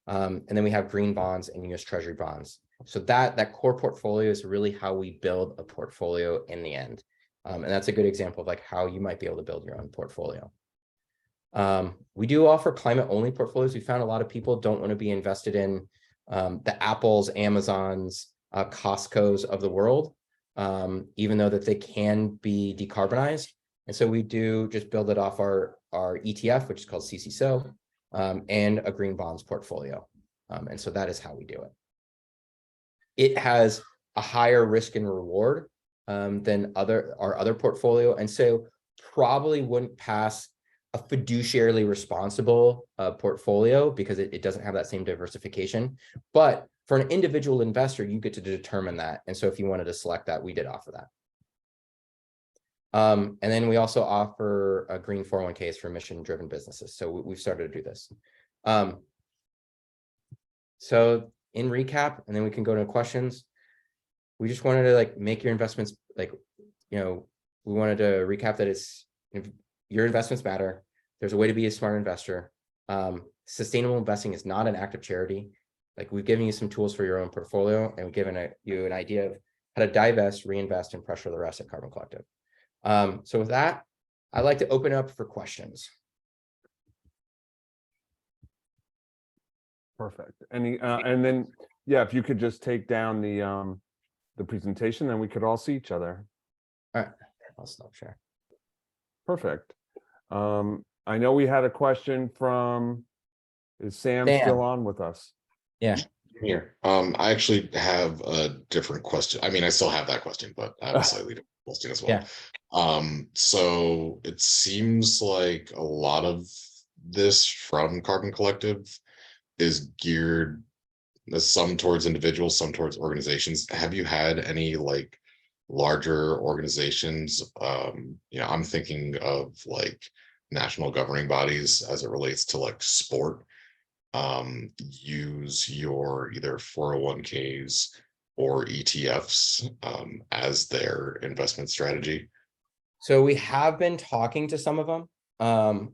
And then we have green bonds and US Treasury bonds. So that core portfolio is really how we build a portfolio in the end. And that's a good example of like how you might be able to build your own portfolio. We do offer climate only portfolios. We found a lot of people don't want to be invested in the Apples, Amazons, Costco's of the world, even though that they can be decarbonized. And so we do just build it off our ETF, which is called CCSO, and a green bonds portfolio. And so that is how we do it. It has a higher risk and reward than our other portfolio. And so probably wouldn't pass a fiduciarily responsible portfolio because it doesn't have that same diversification. But for an individual investor, you get to determine that. And so if you wanted to select that, we did offer that. And then we also offer a green 401ks for mission-driven businesses. So we've started to do this. So in recap, and then we can go to questions. We just wanted to like make your investments like, we wanted to recap that your investments matter. There's a way to be a smart investor. Sustainable investing is not an act of charity. Like we've given you some tools for your own portfolio, and we've given you an idea of how to divest, reinvest, and pressure the rest at Carbon Collective. So with that, I'd like to open up for questions. Perfect. And then, yeah, if you could just take down the presentation, then we could all see each other. All right, I'll stop sharing. Perfect. I know we had a question from, is Sam still on with us? Yeah. Here. I actually have a different question. I mean, I still have that question, but I have a slightly different question as well. Yeah. So it seems like a lot of this from Carbon Collective is geared some towards individuals, some towards organizations. Have you had any like larger organizations? I'm thinking of like national governing bodies as it relates to like sport, use your either 401ks or ETFs as their investment strategy? So we have been talking to some of them.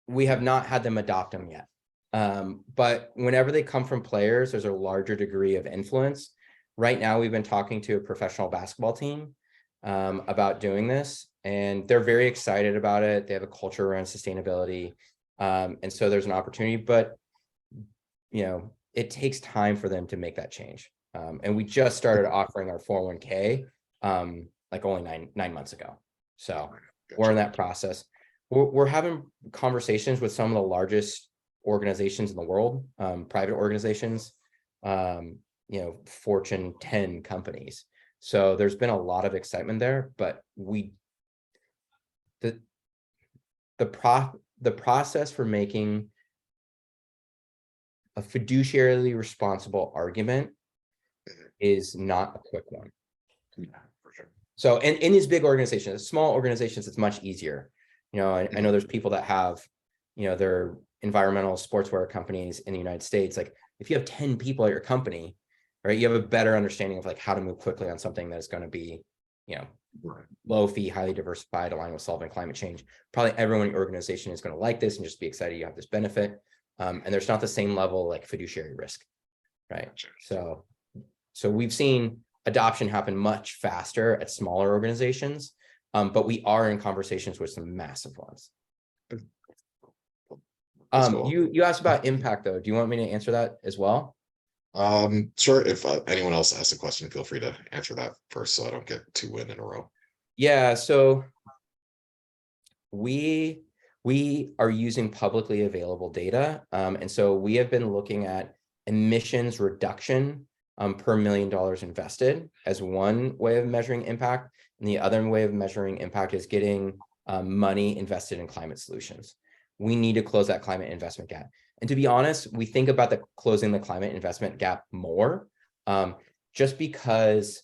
We have not had them adopt them yet. But whenever they come from players, there's a larger degree of influence. Right now, we've been talking to a professional basketball team about doing this, and they're very excited about it. They have a culture around sustainability. And so there's an opportunity, but it takes time for them to make that change. And we just started offering our 401k like only nine months ago. So we're in that process. We're having conversations with some of the largest organizations in the world, private organizations, Fortune 10 companies. So there's been a lot of excitement there, but the process for making a fiduciarily responsible argument is not a quick one. Yeah, for sure. So in these big organizations, small organizations, it's much easier. I know there's people that have, their environmental sportswear companies in the United States. Like if you have 10 people at your company, right, you have a better understanding of like how to move quickly on something that is going to be, low fee, highly diversified, aligned with solving climate change. Probably everyone in your organization is going to like this and just be excited you have this benefit. And there's not the same level like fiduciary risk, right? So we've seen adoption happen much faster at smaller organizations, but we are in conversations with some massive ones. You asked about impact though. Do you want me to answer that as well? Sure. If anyone else asks a question, feel free to answer that first so I don't get 2 in a row. Yeah, so we are using publicly available data. And so we have been looking at emissions reduction per $1 million invested as one way of measuring impact. And the other way of measuring impact is getting money invested in climate solutions. We need to close that climate investment gap. And to be honest, we think about closing the climate investment gap more, just because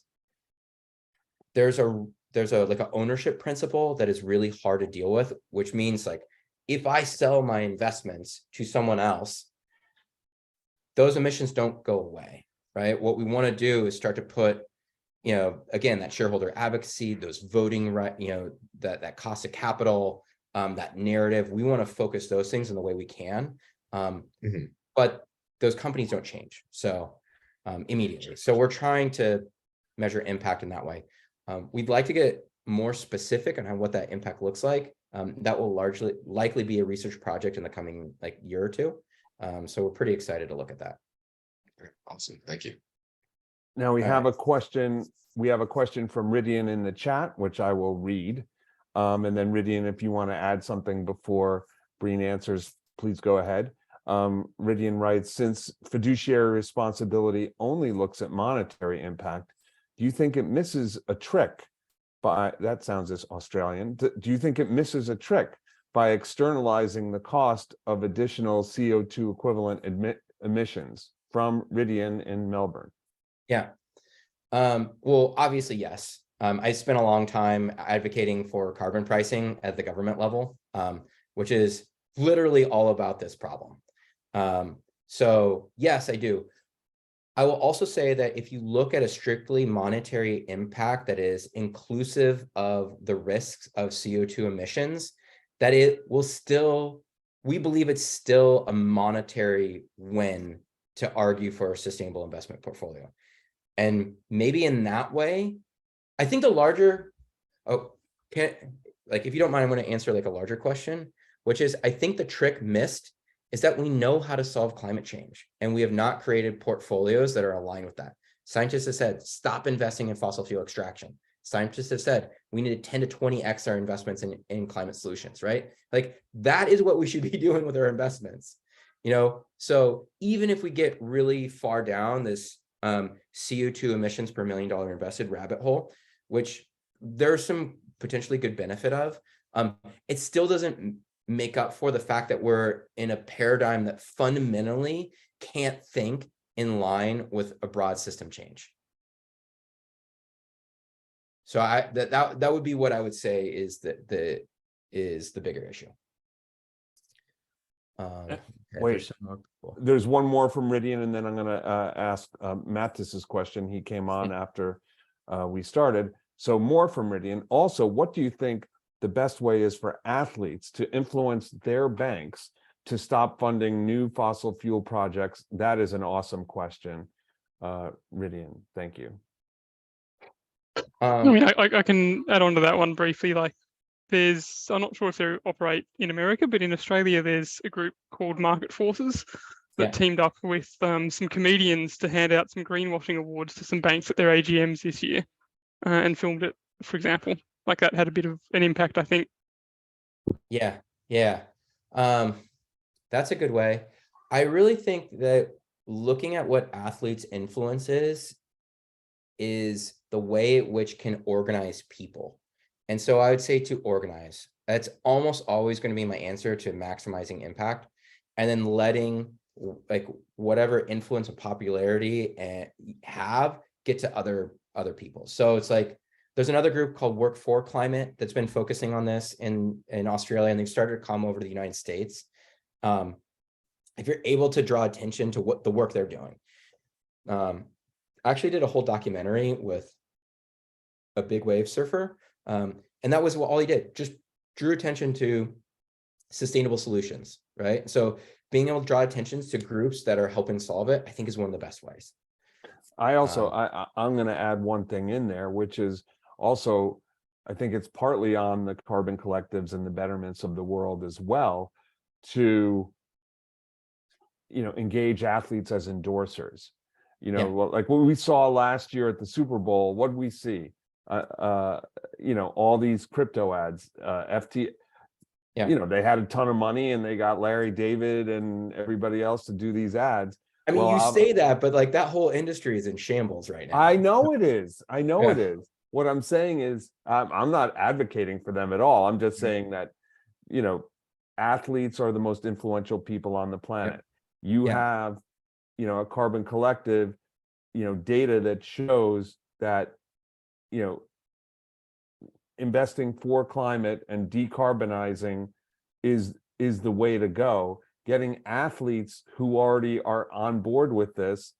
there's a like an ownership principle that is really hard to deal with, which means like, if I sell my investments to someone else, those emissions don't go away, right? What we want to do is start to put, again, that shareholder advocacy, those voting right, that cost of capital, that narrative. We want to focus those things in the way we can, but those companies don't change immediately. So we're trying to measure impact in that way. We'd like to get more specific on what that impact looks like. That will likely be a research project in the coming year or two. So we're pretty excited to look at that. Awesome. Thank you. Now we All have right. a question. We have a question from Ridian in the chat, which I will read. And then Ridian, if you want to add something before Breen answers, please go ahead. Ridian writes, since fiduciary responsibility only looks at monetary impact, do you think it misses a trick by, that sounds as Australian, do you think it misses a trick by externalizing the cost of additional CO2 equivalent emissions? From Ridian in Melbourne. Yeah. Well, obviously, yes. I spent a long time advocating for carbon pricing at the government level, which is literally all about this problem. So yes, I do. I will also say that if you look at a strictly monetary impact that is inclusive of the risks of CO2 emissions, that it will still, we believe it's still a monetary win to argue for a sustainable investment portfolio. And maybe in that way, I think the larger, if you don't mind, I'm going to answer a larger question, which is, I think the trick missed is that we know how to solve climate change, and we have not created portfolios that are aligned with that. Scientists have said, stop investing in fossil fuel extraction. Scientists have said, we need to 10 to 20x our investments in climate solutions, right? That is what we should be doing with our investments. So even if we get really far down this CO2 emissions per $1 million invested rabbit hole, which there's some potentially good benefit of, it still doesn't make up for the fact that we're in a paradigm that fundamentally can't think in line with a broad system change. So that would be what I would say is the bigger issue. Wait, there's one more from Ridian, and then I'm going to ask Mattis's question. He came on after we started. So more from Ridian. Also, what do you think the best way is for athletes to influence their banks to stop funding new fossil fuel projects? That is an awesome question, Ridian. Thank you. I mean, I can add on to that one briefly. I'm not sure if they operate in America, but in Australia, there's a group called Market Forces that teamed up with some comedians to hand out some greenwashing awards to some banks at their AGMs this year, and filmed it, for example. That had a bit of an impact, I think. Yeah. That's a good way. I really think that looking at what athletes' influence is the way in which can organize people. And so I would say to organize. That's almost always going to be my answer to maximizing impact, and then letting whatever influence and popularity have get to other people. So it's there's another group called Work for Climate that's been focusing on this in Australia, and they've started to come over to the United States. If you're able to draw attention to what the work they're doing. I actually did a whole documentary with a big wave surfer. And that was all he did, just drew attention to sustainable solutions, right? So being able to draw attention to groups that are helping solve it, I think is one of the best ways. I also, I'm going to add one thing in there, which is also, I think it's partly on the carbon collectives and the betterments of the world as well to, engage athletes as endorsers. Like what we saw last year at the Super Bowl, what did we see? All these crypto ads, they had a ton of money and they got Larry David and everybody else to do these ads. I mean, Well, you I'm- say that, but like that whole industry is in shambles right now. I know it is. I know Yeah. it is. What I'm saying is, I'm not advocating for them at all. I'm just Mhm. saying that, you know, athletes are the most influential people on the planet. You Yeah. have, you know, a Carbon Collective, you know, data that shows that, you know, investing for climate and decarbonizing is the way to go. Getting athletes who already are on board with this,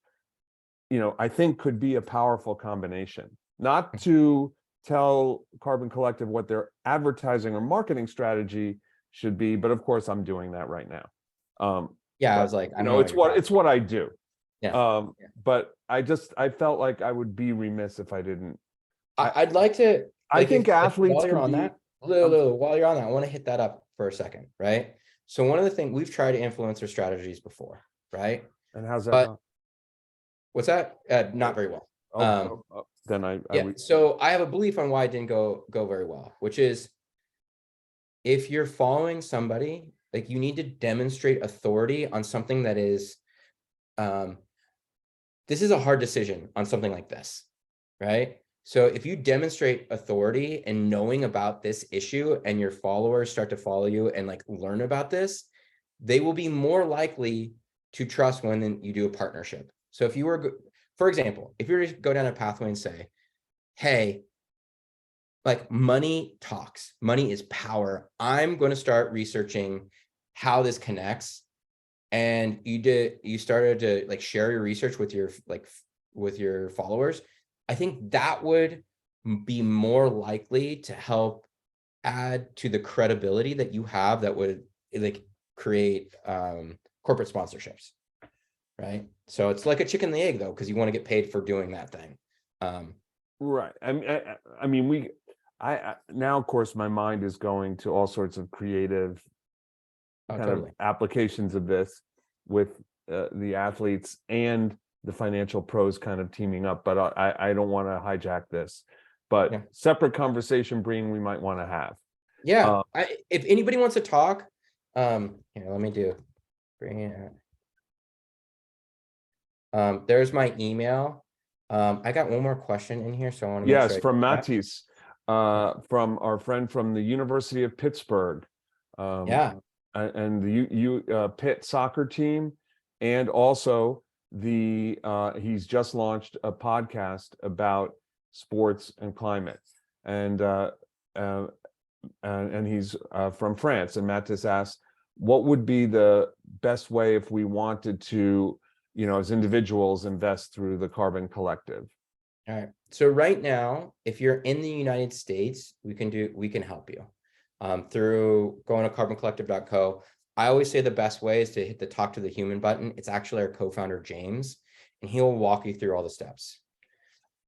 you know, I think could be a powerful combination. Not to tell Carbon Collective what their advertising or marketing strategy should be, but of course I'm doing that right now. Yeah, I but, was like, I you don't know, know it's what what you're I do. Yeah. Yeah. But I felt like I would be remiss if I didn't. I'd like to. I like, think if- athletes while you're can on be. that, Lou, while you're on that, I want to hit that up for a second, right? So one of the things we've tried influencer strategies before, right? And how's that? But gone? what's that? Not very well. Then I Yeah. would. So I have a belief on why it didn't go very well, which is if you're following somebody, like you need to demonstrate authority on something that is, this is a hard decision on something like this, right? So if you demonstrate authority and knowing about this issue and your followers start to follow you and like learn about this, they will be more likely to trust when you do a partnership. So if you were, for example, if you were to go down a pathway and say, hey, like money talks, money is power. I'm going to start researching how this connects. And you started to like share your research with your followers. I think that would be more likely to help add to the credibility that you have that would like create corporate sponsorships, right? So it's like a chicken and the egg though, because you want to get paid for doing that thing. Right. I mean, now, of course, my mind is going to all sorts of creative kind Totally. of applications of this with the athletes and the financial pros kind of teaming up, but I don't want to hijack this. But Yeah. separate conversation, Breen, we might want to have. Yeah. If anybody wants to talk, here, let me bring it up. There's my email. I got one more question in here, so I want to make Yes, sure I from get that. Matisse, from our friend from the University of Pittsburgh. Yeah. And the Pitt soccer team, and also he's just launched a podcast about sports and climate, and he's from France. And Matt just asked, what would be the best way if we wanted to, you know, as individuals, invest through the Carbon Collective? All right. So right now, if you're in the United States, we can help you through going to carboncollective.co. I always say the best way is to hit the talk to the human button. It's actually our co-founder, James, and he'll walk you through all the steps.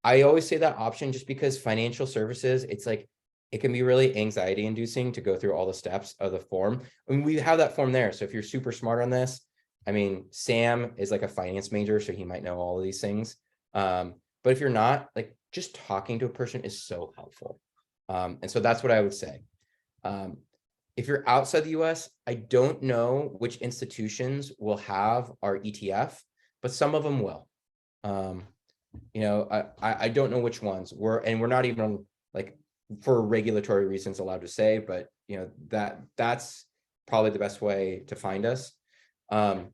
I always say that option just because financial services, it's like, it can be really anxiety inducing to go through all the steps of the form. I mean, we have that form there. So if you're super smart on this, I mean, Sam is like a finance major, so he might know all of these things. But if you're not, like just talking to a person is so helpful. And so that's what I would say. If you're outside the US, I don't know which institutions will have our ETF, but some of them will. You know, I don't know which ones we're not even like for regulatory reasons allowed to say, but you know, that's probably the best way to find us. And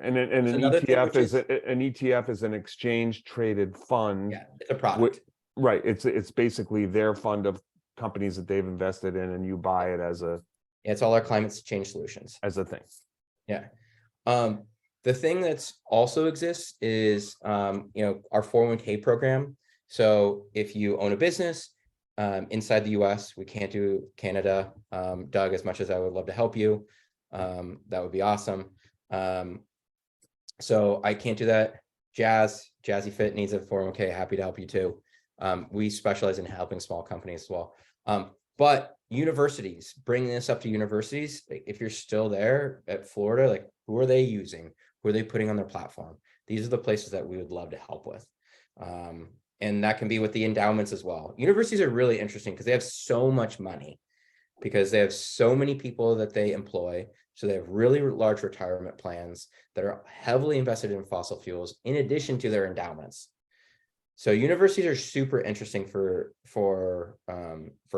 an ETF is an exchange traded fund. Yeah, it's a product. Right. It's basically their fund of companies that they've invested in, and you buy it as a. Yeah, it's all our climate change solutions. As a thing. Yeah. The thing that's also exists is you know, our 401k program. So if you own a business inside the US, we can't do Canada. Doug, as much as I would love to help you, that would be awesome. So I can't do that. Jazzy Fit needs a 401k. Happy to help you too. We specialize in helping small companies as well. But universities, bringing this up to universities, if you're still there at Florida, like who are they using? Who are they putting on their platform? These are the places that we would love to help with. And that can be with the endowments as well. Universities are really interesting because they have so much money, because they have so many people that they employ, So they have really large retirement plans that are heavily invested in fossil fuels in addition to their endowments. So universities are super interesting for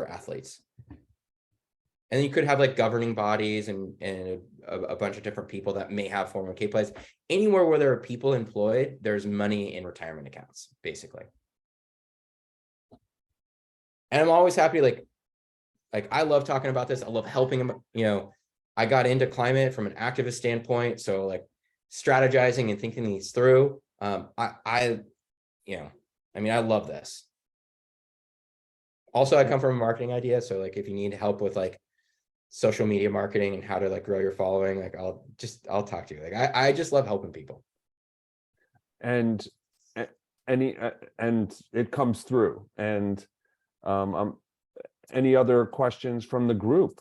athletes. And then you could have like governing bodies and a bunch of different people that may have 401k plans. Anywhere where there are people employed, there's money in retirement accounts, basically. And I'm always happy, like I love talking about this. I love helping them. You know, I got into climate from an activist standpoint. So like strategizing and thinking these through. I love this. Also, I come from a marketing idea. So like if you need help with like social media marketing and how to like grow your following, like I'll talk to you. Like I just love helping people. And and it comes through. And any other questions from the group?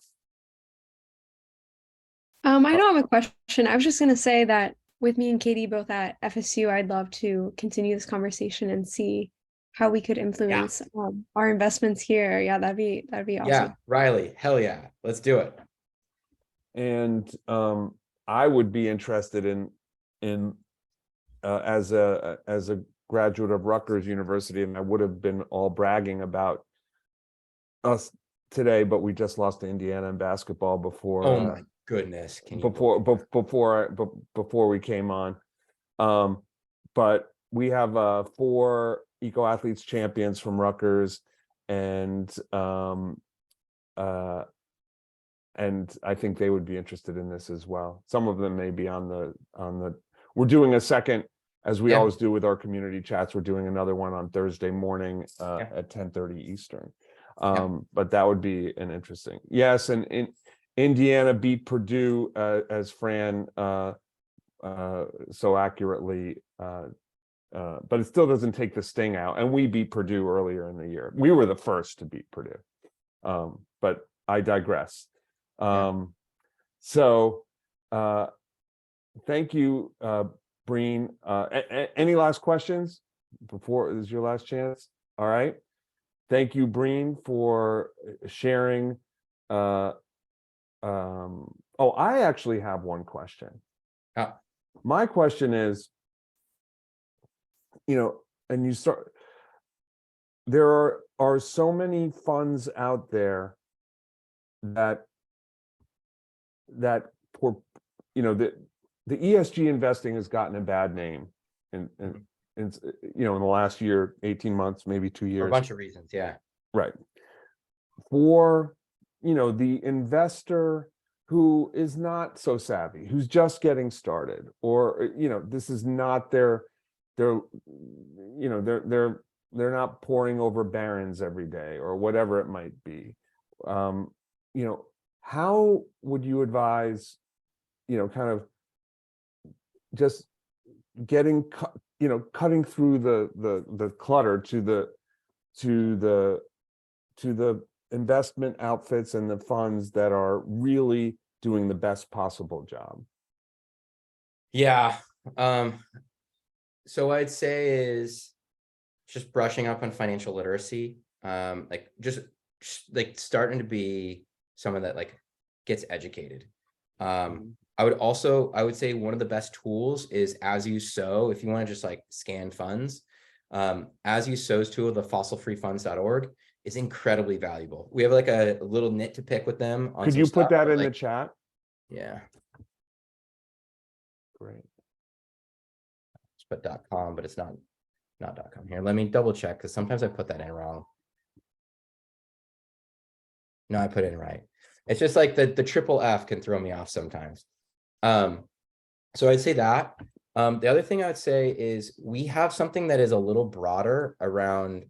I don't have a question. I was just gonna say that with me and Katie both at FSU, I'd love to continue this conversation and see how we could influence our investments here. Yeah, that'd be awesome. Yeah, Riley, hell yeah, let's do it. And I would be interested in as a graduate of Rutgers University, and I would have been all bragging about us today, but we just lost to Indiana in basketball before. Oh my goodness! Before we came on, but we have 4 Eco Athletes champions from Rutgers, and I think they would be interested in this as well. Some of them may be on the. We're doing a second, as we always do with our community chats. We're doing another one on Thursday morning at 10:30 Eastern. But that would be an interesting. Yes, and in Indiana beat Purdue, as Fran so accurately. But it still doesn't take the sting out. And we beat Purdue earlier in the year. We were the first to beat Purdue. But I digress. So thank you, Breen. Any last questions before this is your last chance? All right. Thank you, Breen, for sharing. I actually have one question. My question is, and there are so many funds out there that the ESG investing has gotten a bad name in the last year, 18 months, maybe 2 years. For a bunch of reasons, yeah. Right. For the investor who is not so savvy, who's just getting started, or this is not they're not poring over barons every day or whatever it might be. How would you advise, kind of just getting cutting through the clutter to the investment outfits and the funds that are really doing the best possible job? Yeah. So I'd say is just brushing up on financial literacy, just starting to be someone that gets educated. I would say one of the best tools is As You Sow. If you want to just scan funds, As You Sow's tool, the fossilfreefunds.org, is incredibly valuable. We have a little nit to pick with them. Could you put that in the chat? Yeah. Great. Put .com, but it's not .com here. Let me double check, because sometimes I put that in wrong. No, I put it in right. It's just the triple F can throw me off sometimes. So I'd say that. The other thing I would say is we have something that is a little broader around.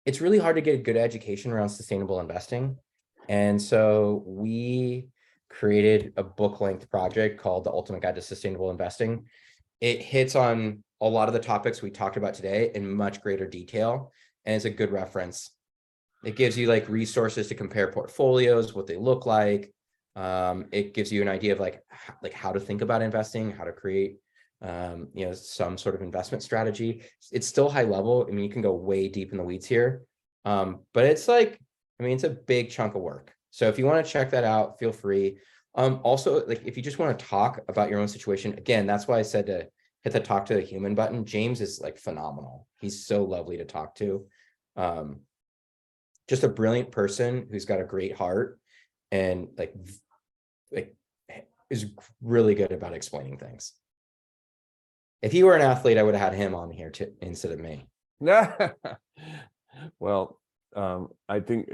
It's really hard to get a good education around sustainable investing, and so we created a book-length project called The Ultimate Guide to Sustainable Investing. It hits on a lot of the topics we talked about today in much greater detail, and it's a good reference. It gives you resources to compare portfolios, what they look like. It gives you an idea of how to think about investing, how to create some sort of investment strategy. It's still high level. I mean, you can go way deep in the weeds here, but it's it's a big chunk of work. So if you want to check that out, feel free. Also, like if you just want to talk about your own situation, again, that's why I said to hit the talk to the human button. James is like phenomenal. He's so lovely to talk to. Just a brilliant person who's got a great heart and like is really good about explaining things. If he were an athlete, I would have had him on here too, instead of me. Well, I think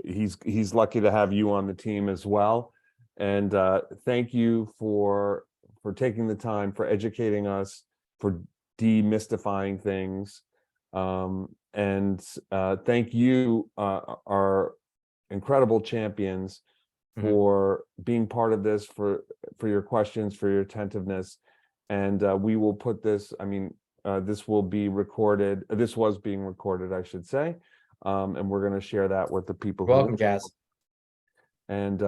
he's lucky to have you on the team as well. And thank you for taking the time, for educating us, for demystifying things. And thank you, our incredible champions, for being part of this, for your questions, for your attentiveness. And we will put this, I mean, this will be recorded. This was being recorded, I should say. And we're going to share that with the people. Welcome, Jazz. And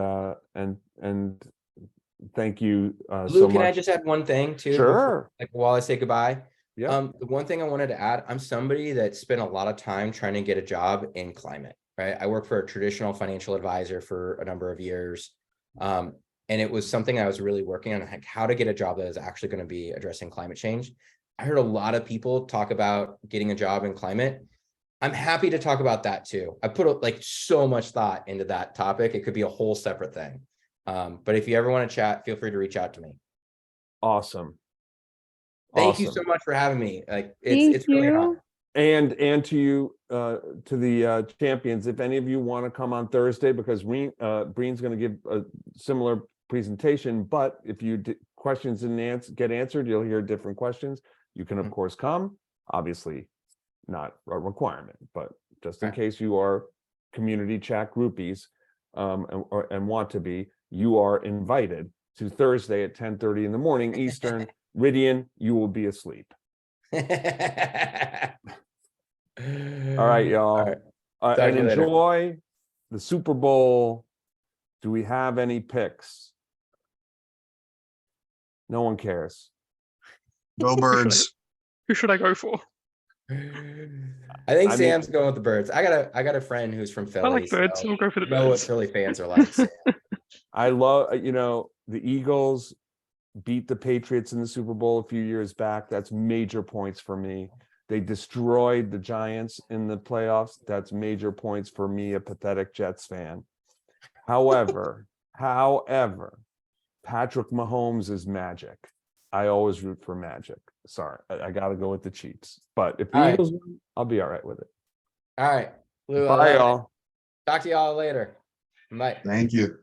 thank you Lou, so can much. I just add one thing too? Sure. Like while I say goodbye. Yeah. The one thing I wanted to add, I'm somebody that spent a lot of time trying to get a job in climate, right? I worked for a traditional financial advisor for a number of years. And it was something I was really working on, like how to get a job that is actually going to be addressing climate change. I heard a lot of people talk about getting a job in climate. I'm happy to talk about that too. I put like so much thought into that topic. It could be a whole separate thing. But if you ever want to chat, feel free to reach out to me. Awesome. Thank you so much for having me. Like it's really an honor. And to you, to the champions, if any of you want to come on Thursday, because Breen's going to give a similar presentation, but if you questions didn't get answered, you'll hear different questions. You can of course come. Obviously, not a requirement, but just in case you are community chat groupies and want to be, you are invited to Thursday at 10:30 in the morning Eastern. Ridian, you will be asleep. All right, y'all. And enjoy the Super Bowl. Do we have any picks? No one cares. Go Birds. Who should I go for? I think Sam's going with the Birds. I got a friend who's from Philly. I like Birds, so we'll go for the Birds. Know what Birds. Philly fans are like. Sam. I love, the Eagles beat the Patriots in the Super Bowl a few years back. That's major points for me. They destroyed the Giants in the playoffs. That's major points for me, a pathetic Jets fan. However, Patrick Mahomes is magic. I always root for magic. Sorry, I got to go with the Chiefs. But if the Eagles win, I'll be all right with it. All right. Lou, bye, y'all. Talk to y'all later. Bye. Thank you.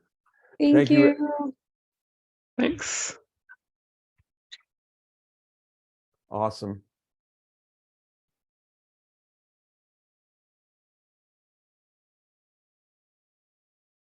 Thank you. Thanks. Awesome.